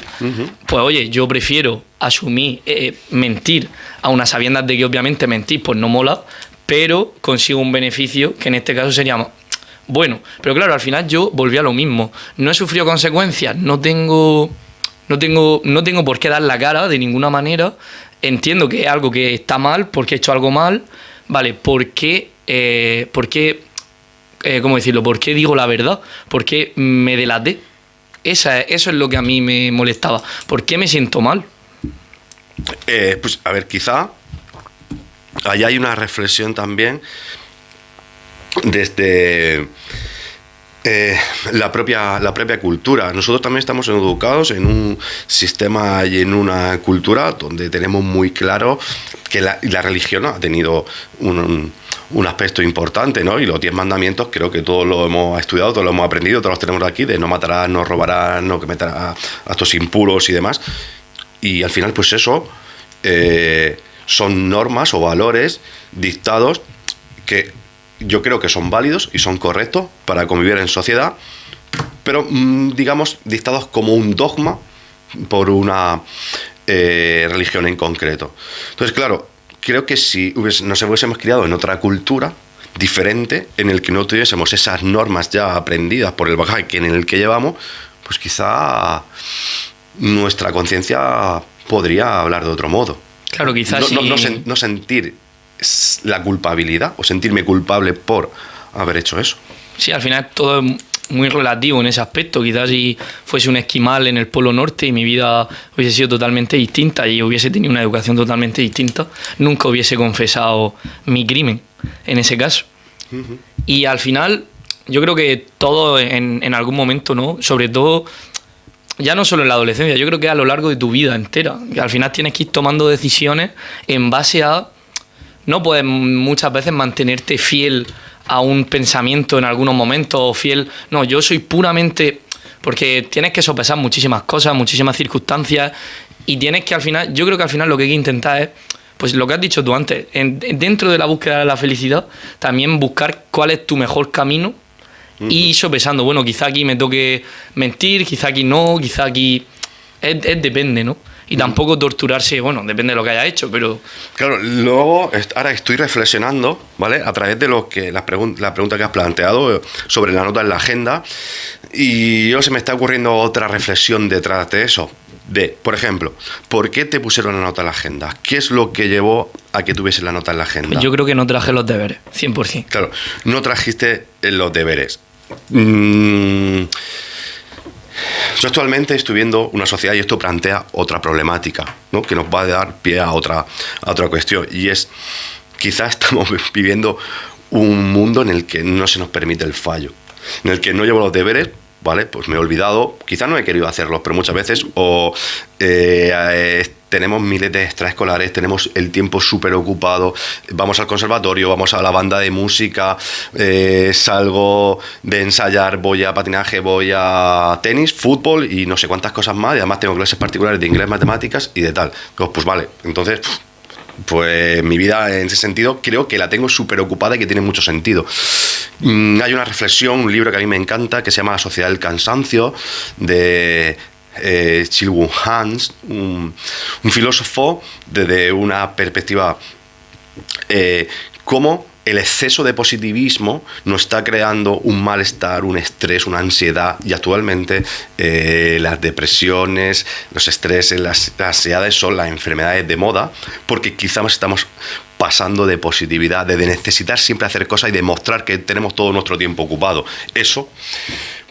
pues oye, yo prefiero asumir, mentir a unas sabiendas de que obviamente mentir pues no mola, pero consigo un beneficio que en este caso sería bueno. Pero claro, al final yo volví a lo mismo. No he sufrido consecuencias, no tengo por qué dar la cara de ninguna manera. Entiendo que es algo que está mal porque he hecho algo mal, ¿vale? ¿Por qué ¿cómo decirlo? ¿Por qué digo la verdad? ¿Por qué me delaté? Eso es lo que a mí me molestaba. ¿Por qué me siento mal? Pues a ver, quizá allá hay una reflexión también desde la propia cultura. Nosotros también estamos educados en un sistema y en una cultura donde tenemos muy claro que la religión ha tenido un aspecto importante, ¿no? Y los 10 mandamientos creo que todos lo hemos estudiado, todos lo hemos aprendido, todos los tenemos aquí, de no matarás, no robarás, no cometerás actos impuros y demás. Y al final, pues eso son normas o valores dictados que yo creo que son válidos y son correctos para convivir en sociedad, pero digamos dictados como un dogma por una religión en concreto. Entonces, claro, creo que si nos hubiésemos criado en otra cultura diferente, en el que no tuviésemos esas normas ya aprendidas por el bagaje en el que llevamos, pues quizá nuestra conciencia podría hablar de otro modo. Claro, quizás no sentir la culpabilidad o sentirme culpable por haber hecho eso. Sí, al final todo es muy relativo en ese aspecto. Quizás si fuese un esquimal en el Polo Norte y mi vida hubiese sido totalmente distinta y hubiese tenido una educación totalmente distinta, nunca hubiese confesado mi crimen en ese caso. Uh-huh. Y al final yo creo que todo en algún momento, ¿no? Sobre todo, ya no solo en la adolescencia, yo creo que a lo largo de tu vida entera, que al final tienes que ir tomando decisiones en base a... No puedes muchas veces mantenerte fiel a un pensamiento en algunos momentos o fiel... No, yo soy puramente... Porque tienes que sopesar muchísimas cosas, muchísimas circunstancias y tienes que al final... Yo creo que al final lo que hay que intentar es, pues lo que has dicho tú antes, dentro de la búsqueda de la felicidad, también buscar cuál es tu mejor camino y ir sopesando. Bueno, quizá aquí me toque mentir, quizá aquí no, quizá aquí... depende, ¿no? Y tampoco torturarse, bueno, depende de lo que haya hecho, pero... Claro, luego, ahora estoy reflexionando, ¿vale? A través de la pregunta que has planteado sobre la nota en la agenda, y yo se me está ocurriendo otra reflexión detrás de eso. por ejemplo, ¿por qué te pusieron la nota en la agenda? ¿Qué es lo que llevó a que tuviese la nota en la agenda? Pues yo creo que no traje los deberes, 100%. Claro, no trajiste los deberes. Yo actualmente estoy viendo una sociedad y esto plantea otra problemática, ¿no? Que nos va a dar pie a otra cuestión, y es, quizás estamos viviendo un mundo en el que no se nos permite el fallo, en el que no llevo los deberes, ¿vale? Pues me he olvidado, quizás no he querido hacerlos, pero muchas veces tenemos miles de extraescolares, tenemos el tiempo súper ocupado, vamos al conservatorio, vamos a la banda de música, salgo de ensayar, voy a patinaje, voy a tenis, fútbol y no sé cuántas cosas más, y además tengo clases particulares de inglés, matemáticas y de tal. Pues vale, entonces, pues mi vida en ese sentido creo que la tengo súper ocupada y que tiene mucho sentido. Hay una reflexión, un libro que a mí me encanta, que se llama La sociedad del cansancio, de Chil-Woo Hans, un filósofo desde una perspectiva cómo el exceso de positivismo nos está creando un malestar, un estrés, una ansiedad, y actualmente las depresiones, los estreses, las ansiedades son las enfermedades de moda, porque quizás estamos pasando de positividad, de necesitar siempre hacer cosas y demostrar que tenemos todo nuestro tiempo ocupado. Eso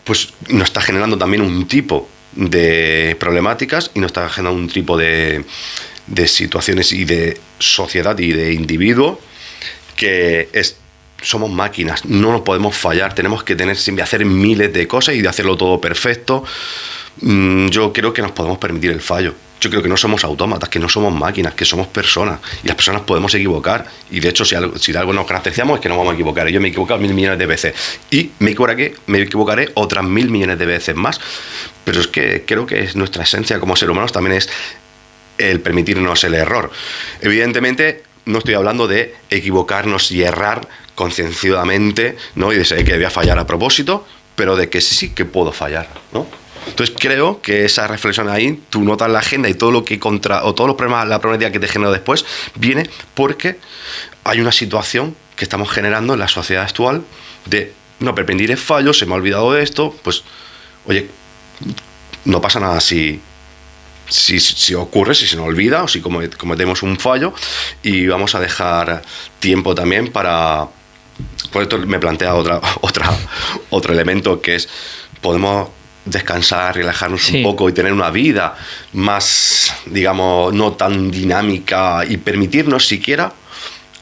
pues nos está generando también un tipo de problemáticas y nos está generando un tipo de situaciones y de sociedad y de individuo que somos máquinas, no nos podemos fallar, tenemos que siempre hacer miles de cosas y de hacerlo todo perfecto. Yo creo que nos podemos permitir el fallo. Yo creo que no somos autómatas, que no somos máquinas, que somos personas, y las personas podemos equivocar, y de hecho si de algo nos caracterizamos es que nos vamos a equivocar. Yo me he equivocado 1.000 millones de veces y me equivocaré otras 1.000 millones de veces más, pero es que creo que es nuestra esencia como seres humanos también es el permitirnos el error. Evidentemente no estoy hablando de equivocarnos y errar concienciadamente, ¿no? Y de saber que voy a fallar a propósito, pero de que sí que puedo fallar, ¿no? Entonces creo que esa reflexión ahí, tú notas la agenda y todo lo que o todos los problemas, la problemática que te genera después, viene porque hay una situación que estamos generando en la sociedad actual de no permitir el fallo, se me ha olvidado de esto, pues oye, no pasa nada si ocurre, si se nos olvida o si cometemos un fallo, y vamos a dejar tiempo también para... Por esto me plantea otro elemento, que es podemos descansar, relajarnos un poco y tener una vida más, digamos, no tan dinámica y permitirnos siquiera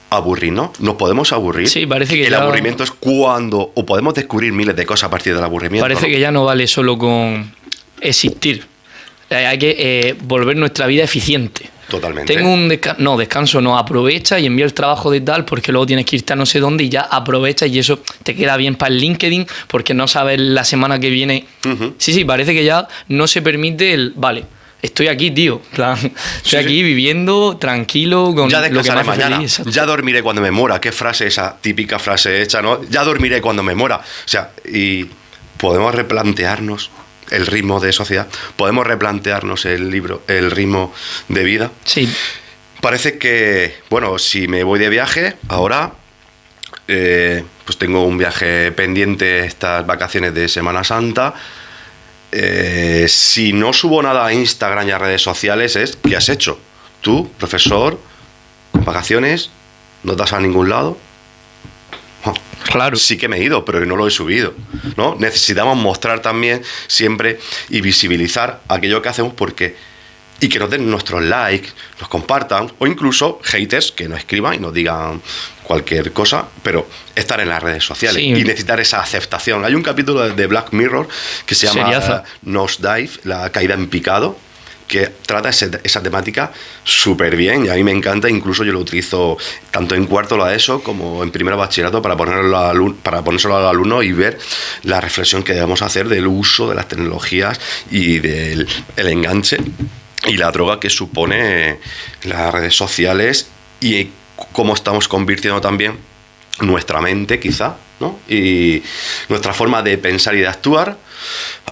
aburrirnos. Nos podemos aburrir. Sí, parece que el aburrimiento es cuando o podemos descubrir miles de cosas a partir del aburrimiento. Parece que ya no vale solo con existir. Hay que volver nuestra vida eficiente. Totalmente. Tengo un descanso no, aprovecha y envía el trabajo de tal, porque luego tienes que irte a no sé dónde y ya aprovecha, y eso te queda bien para el LinkedIn porque no sabes la semana que viene. Uh-huh. Sí, parece que ya no se permite vale, estoy aquí, tío, estoy aquí viviendo tranquilo con ya lo que más mañana, feliz. Ya dormiré cuando me muera. Qué frase esa, típica frase hecha, ¿no? Ya dormiré cuando me muera. O sea, y podemos replantearnos el ritmo de sociedad, podemos replantearnos el ritmo de vida. Sí. Parece que, bueno, si me voy de viaje ahora, pues tengo un viaje pendiente estas vacaciones de Semana Santa. Si no subo nada a Instagram y a redes sociales, es ¿qué has hecho? Tú, profesor, vacaciones, no te vas a ningún lado. Claro. Sí que me he ido, pero no lo he subido, ¿no? Necesitamos mostrar también siempre y visibilizar aquello que hacemos y que nos den nuestros likes, nos compartan, o incluso haters que nos escriban y nos digan cualquier cosa, pero estar en las redes sociales y necesitar esa aceptación. Hay un capítulo de Black Mirror que se llama Nosedive, la caída en picado, que trata esa temática súper bien, y a mí me encanta. Incluso yo lo utilizo tanto en cuarto de la ESO como en primero de bachillerato para ponérselo al alumno y ver la reflexión que debemos hacer del uso de las tecnologías y del enganche y la droga que supone las redes sociales, y cómo estamos convirtiendo también nuestra mente, quizá, ¿no? Y nuestra forma de pensar y de actuar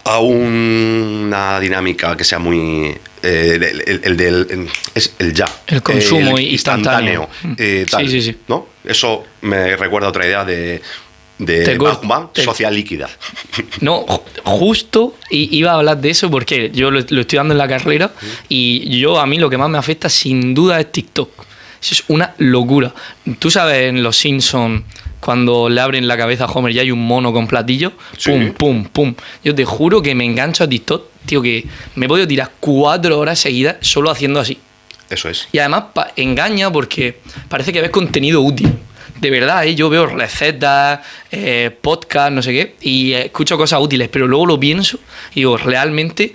a una dinámica que sea muy es el ya, el consumo instantáneo, tal, sí. ¿no? Eso me recuerda a otra idea de de social líquida. No, justo iba a hablar de eso porque yo lo estoy dando en la carrera y a mí lo que más me afecta sin duda es TikTok. Eso es una locura. Tú sabes en Los Simpsons cuando le abren la cabeza a Homer y hay un mono con platillo, sí. pum, pum, pum. Yo te juro que me engancho a TikTok, tío, que me he podido tirar 4 horas seguidas solo haciendo así. Eso es. Y además engaña porque parece que ves contenido útil. De verdad, yo veo recetas, podcast, no sé qué, y escucho cosas útiles, pero luego lo pienso y digo, realmente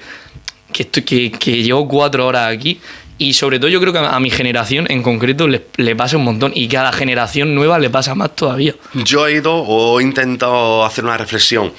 que llevo 4 horas aquí. Y sobre todo yo creo que a mi generación en concreto le pasa un montón y que a la generación nueva le pasa más todavía. Yo he intentado hacer una reflexión,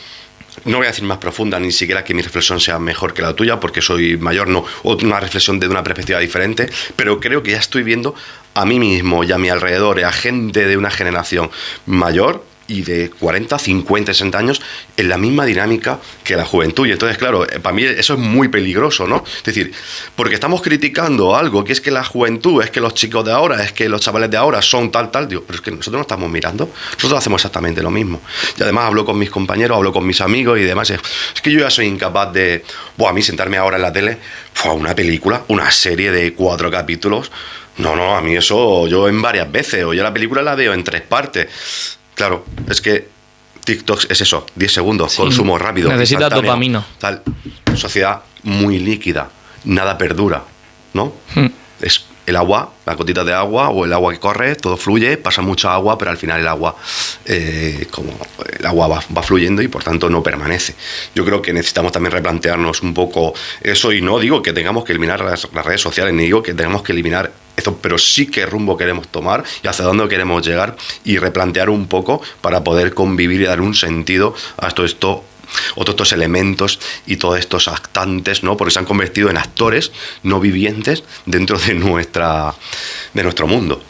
no voy a decir más profunda, ni siquiera que mi reflexión sea mejor que la tuya, porque soy mayor, no, o una reflexión desde una perspectiva diferente, pero creo que ya estoy viendo a mí mismo y a mi alrededor, y a gente de una generación mayor y de 40, 50, 60 años en la misma dinámica que la juventud. Y entonces, claro, para mí eso es muy peligroso, ¿no? Es decir, porque estamos criticando algo, que es que la juventud, es que los chicos de ahora, es que los chavales de ahora son tal, digo, pero es que nosotros no estamos mirando, nosotros hacemos exactamente lo mismo. Y además hablo con mis compañeros, hablo con mis amigos y demás, es que yo ya soy incapaz de, a mí sentarme ahora en la tele, una película, una serie de 4 capítulos, no, a mí eso yo en varias veces, o yo la película la veo en 3 partes. Claro, es que TikTok es eso, 10 segundos, sí, consumo rápido. Necesita dopamina. Tal, sociedad muy líquida, nada perdura, ¿no? Es el agua, la gotita de agua o el agua que corre, todo fluye, pasa mucha agua, pero al final el agua, va fluyendo y por tanto no permanece. Yo creo que necesitamos también replantearnos un poco eso, y no digo que tengamos que eliminar las redes sociales, ni digo que tengamos que eliminar esto, pero sí qué rumbo queremos tomar y hacia dónde queremos llegar, y replantear un poco para poder convivir y dar un sentido a todo esto, o todos estos elementos y todos estos actantes, ¿no? Porque se han convertido en actores no vivientes dentro de nuestro mundo.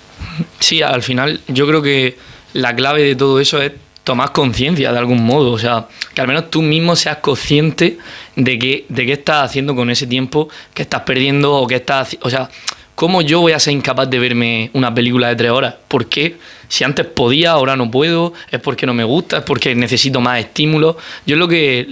Sí, al final yo creo que la clave de todo eso es tomar conciencia de algún modo, o sea, que al menos tú mismo seas consciente de qué estás haciendo con ese tiempo que estás perdiendo, o que estás, o sea, ¿cómo yo voy a ser incapaz de verme una película de 3 horas? ¿Por qué? Si antes podía, ahora no puedo, es porque no me gusta, es porque necesito más estímulos. Yo lo que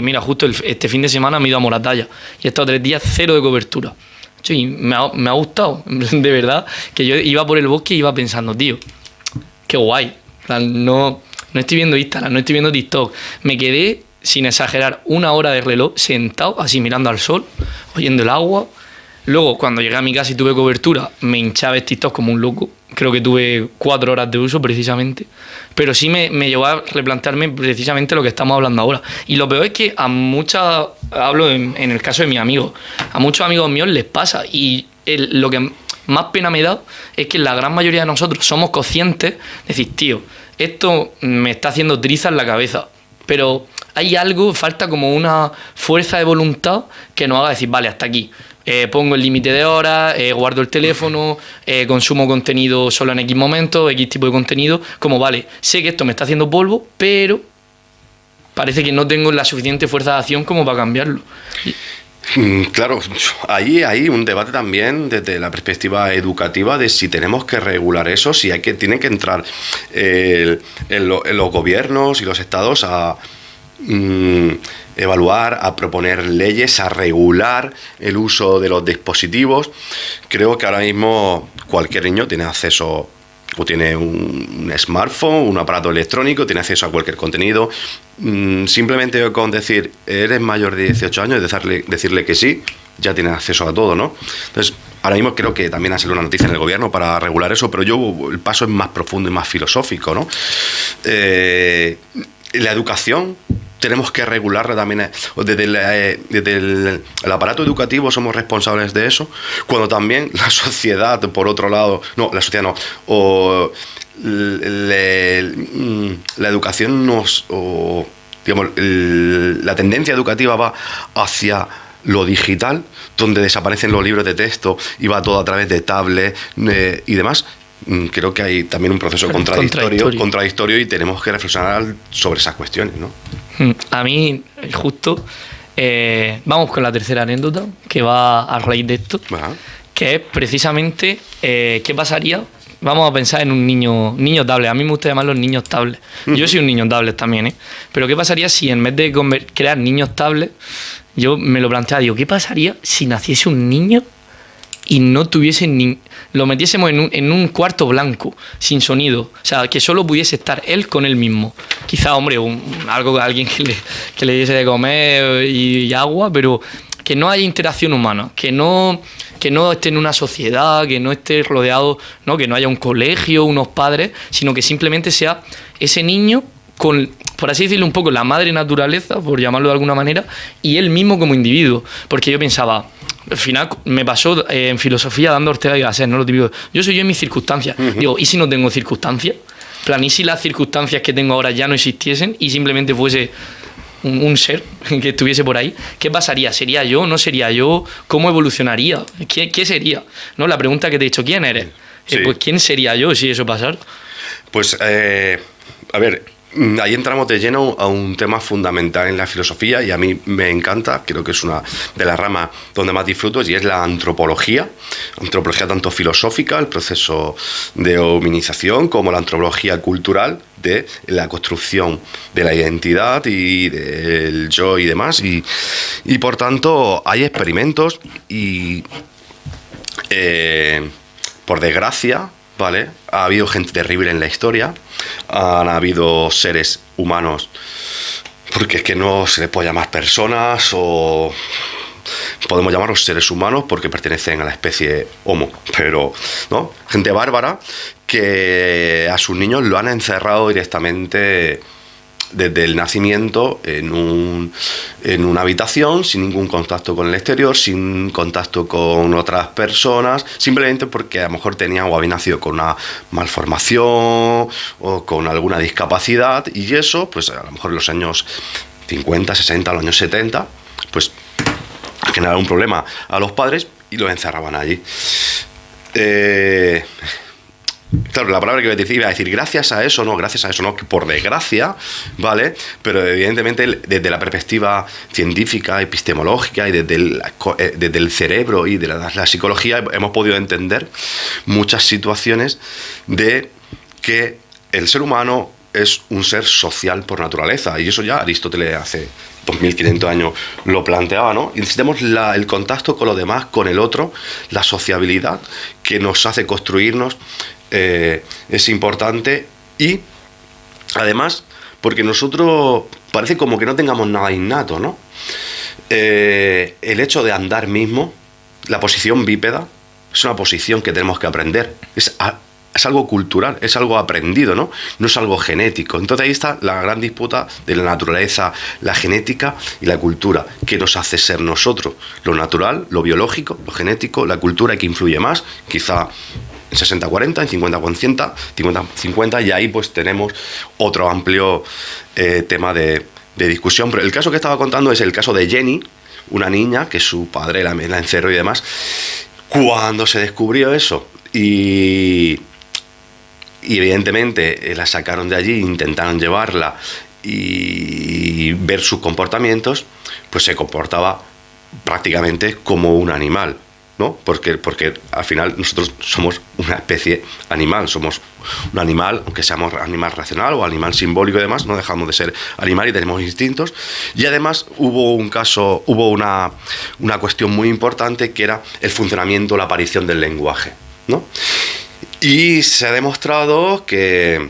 mira, justo este fin de semana me he ido a Moratalla y he estado 3 días 0 de cobertura. Sí, me ha gustado, de verdad, que yo iba por el bosque y iba pensando, tío, qué guay. No estoy viendo Instagram, no estoy viendo TikTok. Me quedé, sin exagerar, 1 hora de reloj sentado, así mirando al sol, oyendo el agua. Luego, cuando llegué a mi casa y tuve cobertura, me hinchaba el TikTok como un loco. Creo que tuve 4 horas de uso, precisamente. Pero sí me llevó a replantearme precisamente lo que estamos hablando ahora. Y lo peor es que hablo en el caso de mis amigos, a muchos amigos míos les pasa. Y lo que más pena me da es que la gran mayoría de nosotros somos conscientes de decir, tío, esto me está haciendo trizas en la cabeza. Pero hay algo, falta como una fuerza de voluntad que nos haga decir, vale, hasta aquí. Pongo el límite de horas, guardo el teléfono, consumo contenido solo en X momentos, X tipo de contenido. Como vale, sé que esto me está haciendo polvo, pero parece que no tengo la suficiente fuerza de acción como para cambiarlo. Claro, ahí hay un debate también desde la perspectiva educativa de si tenemos que regular eso, si tienen que entrar los gobiernos y los estados a evaluar, a proponer leyes, a regular el uso de los dispositivos. Creo que ahora mismo cualquier niño tiene acceso, o tiene un smartphone, un aparato electrónico, tiene acceso a cualquier contenido. Simplemente con decir, eres mayor de 18 años, decirle que sí, ya tiene acceso a todo, ¿no? Entonces, ahora mismo creo que también ha salido una noticia en el gobierno para regular eso, pero el paso es más profundo y más filosófico, ¿no? La educación tenemos que regularla también. Desde el aparato educativo somos responsables de eso, cuando también la sociedad, por otro lado, la educación la tendencia educativa va hacia lo digital, donde desaparecen los libros de texto y va todo a través de tablets y demás. Creo que hay también un proceso contradictorio y tenemos que reflexionar sobre esas cuestiones, ¿no? A mí, justo, vamos con la tercera anécdota, que va a raíz de esto, que es precisamente qué pasaría Vamos a pensar en un niño tablet. A mí me gusta llamarlos niños tablet. Yo soy un niño tablet también, ¿eh? Pero ¿qué pasaría si en vez de crear niños tablet, yo me lo planteaba, digo, ¿qué pasaría si naciese un niño y no tuviese lo metiésemos en un cuarto blanco, sin sonido? O sea, que solo pudiese estar él con él mismo. Quizá, hombre, alguien que le diese de comer y agua, pero que no haya interacción humana, que no esté en una sociedad, que no esté rodeado, ¿no? Que no haya un colegio, unos padres, sino que simplemente sea ese niño con, por así decirlo, un poco la madre naturaleza, por llamarlo de alguna manera, y él mismo como individuo. Porque yo pensaba, al final me pasó en filosofía dando Ortega y Gasset, ¿no? Lo típico, yo soy yo en mis circunstancias. Digo, ¿y si no tengo circunstancias? Plan, ¿y si las circunstancias que tengo ahora ya no existiesen y simplemente fuese un ser que estuviese por ahí? ¿Qué pasaría? ¿Sería yo? ¿No sería yo? ¿Cómo evolucionaría? ¿Qué sería? ¿No? La pregunta que te he dicho, ¿quién eres? Sí. Pues ¿quién sería yo si eso pasara? Pues, a ver, ahí entramos de lleno a un tema fundamental en la filosofía y a mí me encanta, creo que es una de las ramas donde más disfruto, y es la antropología tanto filosófica, el proceso de hominización, como la antropología cultural de la construcción de la identidad y del yo y demás, y por tanto hay experimentos y por desgracia, ¿vale? Ha habido gente terrible en la historia, han habido seres humanos, porque es que no se les puede llamar personas, o podemos llamarlos seres humanos porque pertenecen a la especie Homo, pero no, gente bárbara que a sus niños lo han encerrado directamente desde el nacimiento en una habitación, sin ningún contacto con el exterior, sin contacto con otras personas, simplemente porque a lo mejor tenían o habían nacido con una malformación o con alguna discapacidad, y eso, pues a lo mejor en los años 50, 60, los años 70, pues generaba un problema a los padres y los encerraban allí. Claro, la palabra que iba a decir, gracias a eso no, que por desgracia, ¿vale? Pero evidentemente desde la perspectiva científica, epistemológica y desde el cerebro y de la psicología hemos podido entender muchas situaciones de que el ser humano es un ser social por naturaleza, y eso ya Aristóteles hace 2500 años lo planteaba, ¿no? Y necesitamos el contacto con los demás, con el otro, la sociabilidad que nos hace construirnos. Es importante, y además porque nosotros parece como que no tengamos nada innato, ¿no? El hecho de andar mismo, la posición bípeda, es una posición que tenemos que aprender, es algo cultural, es algo aprendido, ¿no? No es algo genético. Entonces ahí está la gran disputa de la naturaleza, la genética y la cultura. ¿Qué nos hace ser nosotros? Lo natural, lo biológico, lo genético, la cultura, que influye más, quizá en 60-40, en 50-50, 50-50, y ahí pues tenemos otro amplio tema de discusión. Pero el caso que estaba contando es el caso de Jenny, una niña que su padre la encerró y demás. Cuando se descubrió eso y evidentemente la sacaron de allí, intentaron llevarla y ver sus comportamientos, pues se comportaba prácticamente como un animal, ¿no? Porque al final nosotros somos una especie animal, somos un animal, aunque seamos animal racional o animal simbólico y demás, no dejamos de ser animal y tenemos instintos. Y además hubo una cuestión muy importante, que era el funcionamiento, la aparición del lenguaje, ¿no? Y se ha demostrado que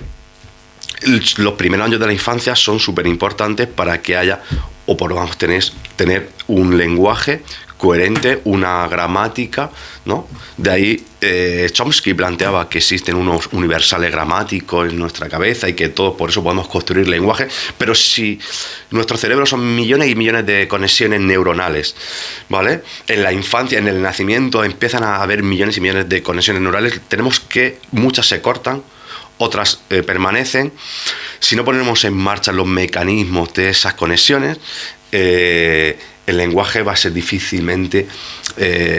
los primeros años de la infancia son súper importantes para que haya o podamos tener un lenguaje coherente, una gramática, ¿no? De ahí Chomsky planteaba que existen unos universales gramáticos en nuestra cabeza y que todos por eso podemos construir lenguaje, pero si nuestro cerebro son millones y millones de conexiones neuronales, ¿vale? En la infancia, en el nacimiento, empiezan a haber millones y millones de conexiones neuronales, tenemos que muchas se cortan, otras permanecen. Si no ponemos en marcha los mecanismos de esas conexiones, el lenguaje va a ser difícilmente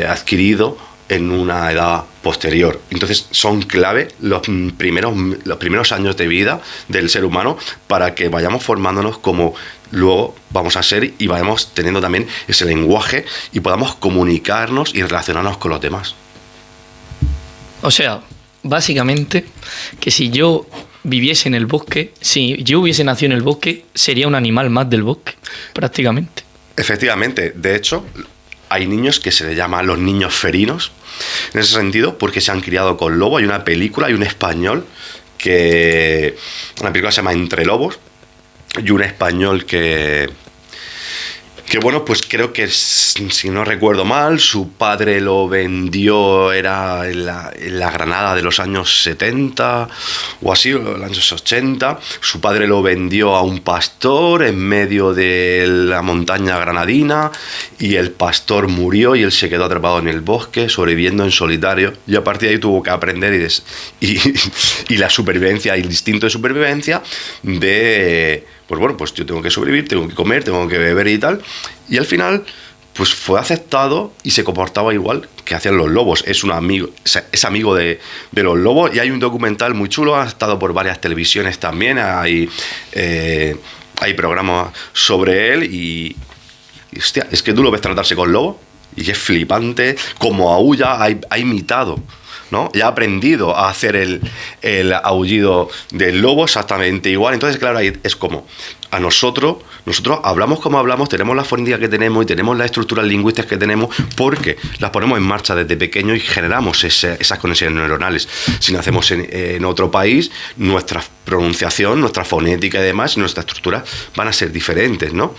adquirido en una edad posterior. Entonces son clave los primeros años de vida del ser humano para que vayamos formándonos como luego vamos a ser, y vayamos teniendo también ese lenguaje y podamos comunicarnos y relacionarnos con los demás. O sea, básicamente que si yo viviese en el bosque, si yo hubiese nacido en el bosque, sería un animal más del bosque, prácticamente. Efectivamente, de hecho, hay niños que se les llama los niños ferinos, en ese sentido, porque se han criado con lobo. Hay una película, hay un español una película se llama Entre Lobos, y un español que bueno, pues creo que, si no recuerdo mal, su padre lo vendió, era en la Granada de los años 70 o así, o los años 80. Su padre lo vendió a un pastor en medio de la montaña granadina, y el pastor murió y él se quedó atrapado en el bosque, sobreviviendo en solitario, y a partir de ahí tuvo que aprender y la supervivencia, el instinto de supervivencia de... Pues bueno, pues yo tengo que sobrevivir, tengo que comer, tengo que beber y tal. Y al final, pues fue aceptado y se comportaba igual que hacían los lobos. Es un amigo, es amigo de los lobos, y hay un documental muy chulo, ha estado por varias televisiones también, hay programas sobre él y hostia, es que tú lo ves tratarse con lobos y es flipante, como aúlla, ha imitado, ¿no? Ya ha aprendido a hacer el aullido del lobo exactamente igual. Entonces, claro, ahí es como a nosotros hablamos como hablamos, tenemos la fonética que tenemos y tenemos las estructuras lingüísticas que tenemos porque las ponemos en marcha desde pequeños y generamos esas conexiones neuronales. Si nacemos en otro país, nuestra pronunciación, nuestra fonética y demás, nuestra estructura van a ser diferentes, ¿no?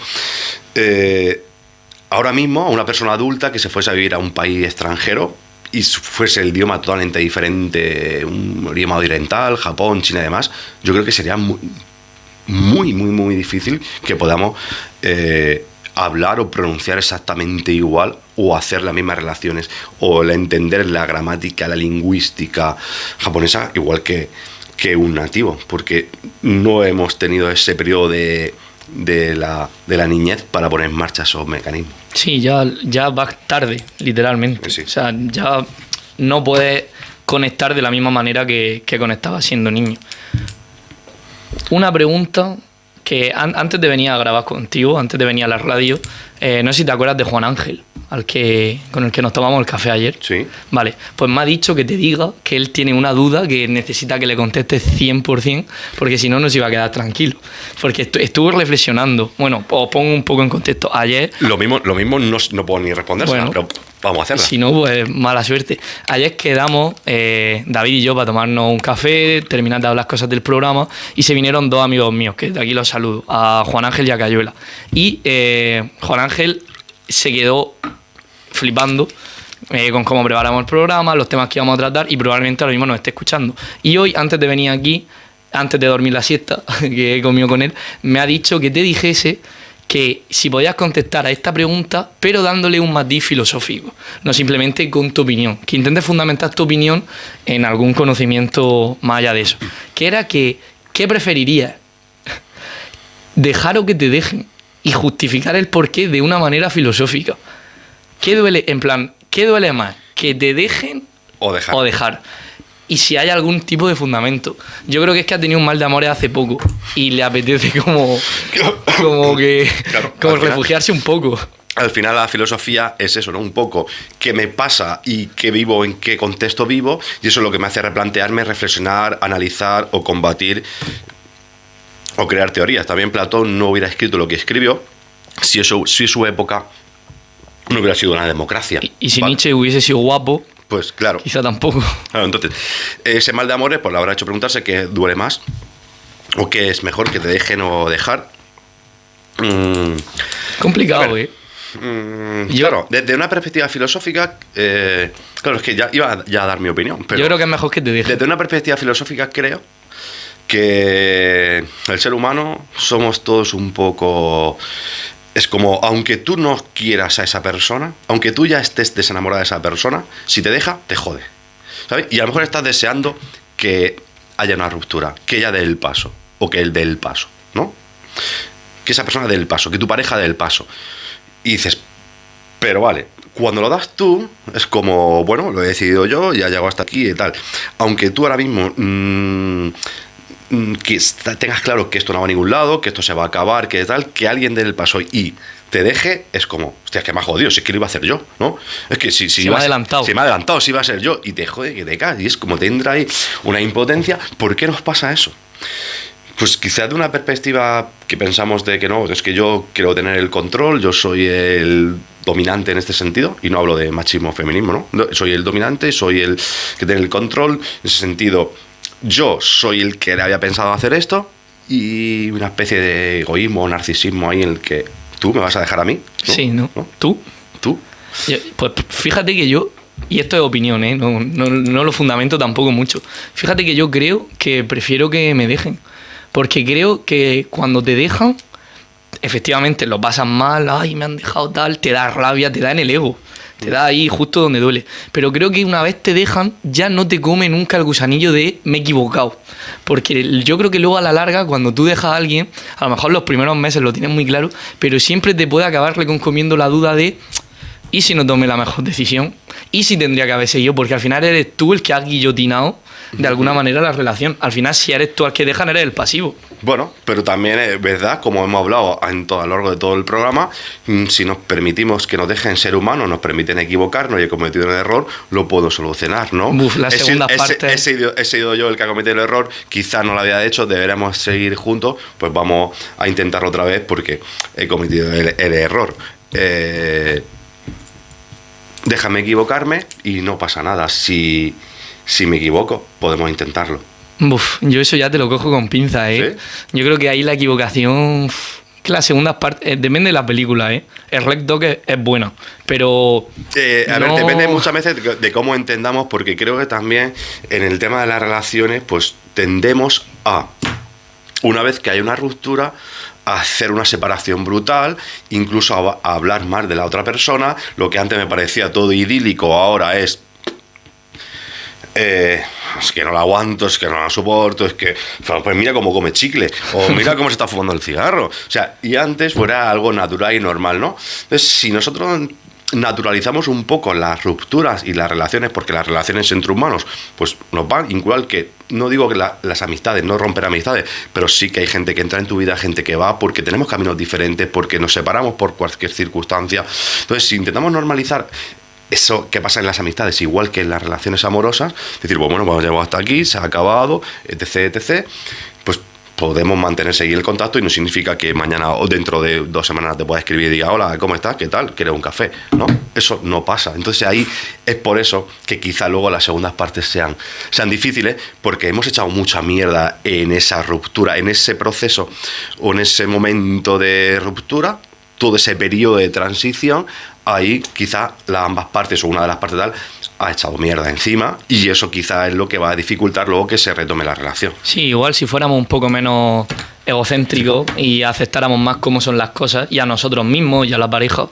Ahora mismo, a una persona adulta que se fuese a vivir a un país extranjero y fuese el idioma totalmente diferente, un idioma oriental, Japón, China y demás, yo creo que sería muy difícil que podamos hablar o pronunciar exactamente igual o hacer las mismas relaciones o entender la gramática, la lingüística japonesa igual que un nativo, porque no hemos tenido ese periodo de la niñez para poner en marcha esos mecanismos. Sí, ya vas tarde, literalmente. Sí. O sea, ya no puedes conectar de la misma manera que conectabas siendo niño. Una pregunta que antes de venir a grabar contigo, antes de venir a la radio, no sé si te acuerdas de Juan Ángel, con el que nos tomamos el café ayer. Sí. Vale, pues me ha dicho que te diga que él tiene una duda que necesita que le contestes 100%, porque si no, no se iba a quedar tranquilo. Porque estuve reflexionando. Bueno, os pongo un poco en contexto. Ayer... Lo mismo no puedo ni respondérsela, bueno, pero vamos a hacerla. Si no, pues mala suerte. Ayer quedamos, David y yo, para tomarnos un café, terminar de hablar cosas del programa, y se vinieron dos amigos míos, que de aquí los saludo, a Juan Ángel y a Cayuela. Y Juan Ángel se quedó flipando con cómo preparamos el programa, los temas que íbamos a tratar, y probablemente ahora mismo nos esté escuchando. Y hoy, antes de venir aquí, antes de dormir la siesta, que he comido con él, me ha dicho que te dijese que si podías contestar a esta pregunta, pero dándole un matiz filosófico, no simplemente con tu opinión, que intentes fundamentar tu opinión en algún conocimiento más allá de eso. Que era ¿qué preferirías? ¿Dejar o que te dejen? Y justificar el porqué de una manera filosófica. ¿Qué duele más? ¿Que te dejen o dejar? Y si hay algún tipo de fundamento. Yo creo que es que ha tenido un mal de amores hace poco y le apetece como refugiarse un poco. Al final la filosofía es eso, ¿no? Un poco qué me pasa y qué vivo, en qué contexto vivo, y eso es lo que me hace replantearme, reflexionar, analizar o combatir o crear teorías. También Platón no hubiera escrito lo que escribió si su época no hubiera sido una democracia. Y si Nietzsche hubiese sido guapo, pues claro. Quizá tampoco. Claro, entonces, ese mal de amores pues le habrá hecho preguntarse qué duele más o qué es mejor, que te dejen o dejar. Complicado, Claro, desde una perspectiva filosófica, claro, es que ya iba a dar mi opinión. Pero yo creo que es mejor que te dejen. Desde una perspectiva filosófica creo que el ser humano somos todos un poco... Es como, aunque tú no quieras a esa persona, aunque tú ya estés desenamorada de esa persona, si te deja, te jode, ¿sabes? Y a lo mejor estás deseando que haya una ruptura, que ella dé el paso, o que él dé el paso, ¿no? Que esa persona dé el paso, que tu pareja dé el paso. Y dices, pero vale, cuando lo das tú, es como, bueno, lo he decidido yo, ya llego hasta aquí y tal. Aunque tú ahora mismo... que tengas claro que esto no va a ningún lado, que esto se va a acabar, que tal, que alguien dé el paso y te deje, es como, hostia, es que me ha jodido, si es que lo iba a hacer yo, ¿no? Es que si me ha adelantado. Si me ha adelantado, si iba a ser yo, y te jode que te caes, y es como te entra ahí una impotencia. ¿Por qué nos pasa eso? Pues quizás de una perspectiva que pensamos de que no, es que yo quiero tener el control, yo soy el dominante en este sentido, y no hablo de machismo o feminismo, ¿no? Soy el dominante, soy el que tiene el control, en ese sentido, yo soy el que le había pensado hacer esto, y una especie de egoísmo o narcisismo ahí en el que tú me vas a dejar a mí, ¿no? Sí, ¿no? ¿Tú? Pues fíjate que yo, y esto es opinión, no lo fundamento tampoco mucho, fíjate que yo creo que prefiero que me dejen. Porque creo que cuando te dejan, efectivamente lo pasas mal, ay, me han dejado tal, te da rabia, te da en el ego, te da ahí justo donde duele. Pero creo que una vez te dejan, ya no te come nunca el gusanillo de me he equivocado. Porque yo creo que luego a la larga, cuando tú dejas a alguien, a lo mejor los primeros meses lo tienes muy claro, pero siempre te puede acabar reconcomiendo la duda de ¿y si no tomé la mejor decisión? ¿Y si tendría que haber seguido? Porque al final eres tú el que has guillotinado de alguna manera la relación. Al final, si eres tú el que dejan, eres el pasivo. Bueno, pero también es verdad, como hemos hablado a lo largo de todo el programa, si nos permitimos que nos dejen ser humanos, nos permiten equivocarnos y he cometido un error, lo puedo solucionar, ¿no? La segunda parte... He sido yo el que ha cometido el error, quizás no lo había hecho, deberíamos seguir juntos, pues vamos a intentarlo otra vez porque he cometido el error. Déjame equivocarme y no pasa nada. Si me equivoco, podemos intentarlo. Yo eso ya te lo cojo con pinzas, ¿eh? ¿Sí? Yo creo que ahí la equivocación... que las segundas partes... depende de la película, ¿eh? El Rec Dog es buena, pero... A ver, depende muchas veces de cómo entendamos, porque creo que también en el tema de las relaciones, pues tendemos a, una vez que hay una ruptura, a hacer una separación brutal, incluso a hablar más de la otra persona. Lo que antes me parecía todo idílico, ahora es que no la aguanto, es que no la soporto, es que pues mira cómo come chicle, o mira cómo se está fumando el cigarro. O sea, y antes fuera algo natural y normal, ¿no? Entonces, si nosotros naturalizamos un poco las rupturas y las relaciones, porque las relaciones entre humanos pues nos van igual que, no digo que las amistades, no romper amistades, pero sí que hay gente que entra en tu vida, gente que va, porque tenemos caminos diferentes, porque nos separamos por cualquier circunstancia. Entonces, si intentamos normalizar eso que pasa en las amistades, igual que en las relaciones amorosas, decir, pues bueno, hemos llegado hasta aquí, se ha acabado, etc., etc., pues podemos mantener, seguir el contacto, y no significa que mañana o dentro de 2 semanas te pueda escribir y diga, hola, ¿cómo estás? ¿Qué tal? ¿Quieres un café? No, eso no pasa. Entonces ahí es por eso que quizá luego las segundas partes sean difíciles, porque hemos echado mucha mierda en esa ruptura, en ese proceso o en ese momento de ruptura, todo ese periodo de transición. Ahí quizá ambas partes o una de las partes tal ha echado mierda encima, y eso quizá es lo que va a dificultar luego que se retome la relación. Sí, igual si fuéramos un poco menos egocéntricos y aceptáramos más cómo son las cosas, y a nosotros mismos y a la pareja,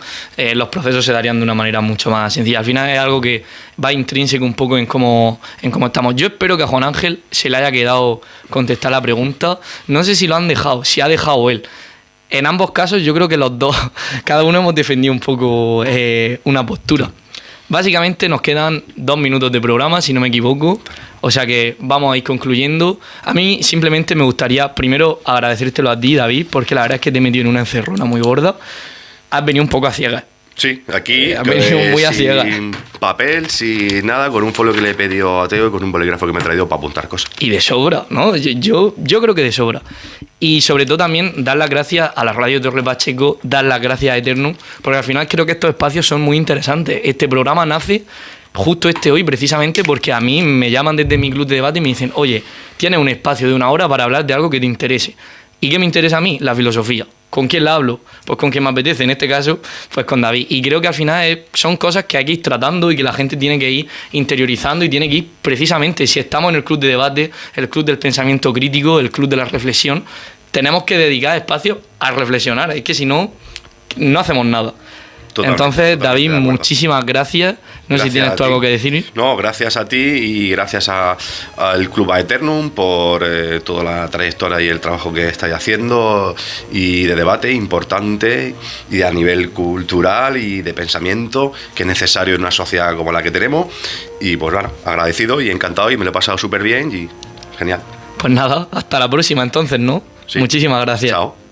los procesos se darían de una manera mucho más sencilla. Al final es algo que va intrínseco un poco en cómo estamos. Yo espero que a Juan Ángel se le haya quedado contestar la pregunta. No sé si lo han dejado, si ha dejado él. En ambos casos yo creo que los dos, cada uno hemos defendido un poco una postura. Básicamente nos quedan 2 minutos de programa, si no me equivoco, o sea que vamos a ir concluyendo. A mí simplemente me gustaría primero agradecértelo a ti, David, porque la verdad es que te he metido en una encerrona muy gorda. Has venido un poco a ciegas. Sí, aquí has venido muy a ciegas. Sin papel, sin nada, con un folio que le he pedido a Teo y con un bolígrafo que me he traído para apuntar cosas. Y de sobra, ¿no? Yo creo que de sobra. Y sobre todo también dar las gracias a la Radio Torre Pacheco, dar las gracias a Eternum, porque al final creo que estos espacios son muy interesantes. Este programa nace justo hoy precisamente porque a mí me llaman desde mi club de debate y me dicen, oye, tienes un espacio de 1 hora para hablar de algo que te interese. ¿Y qué me interesa a mí? La filosofía. ¿Con quién la hablo? Pues con quien me apetece, en este caso, pues con David. Y creo que al final son cosas que hay que ir tratando y que la gente tiene que ir interiorizando y tiene que ir precisamente, si estamos en el club de debate, el club del pensamiento crítico, el club de la reflexión, tenemos que dedicar espacio a reflexionar. Es que si no, no hacemos nada. Entonces, David, muchísimas gracias. No sé si tienes tú algo que decir. No, gracias a ti y gracias al Club Aeternum por toda la trayectoria y el trabajo que estáis haciendo y de debate importante y a nivel cultural y de pensamiento que es necesario en una sociedad como la que tenemos. Y pues bueno, agradecido y encantado, y me lo he pasado súper bien y genial. Pues nada, hasta la próxima entonces, ¿no? Sí. Muchísimas gracias. Chao.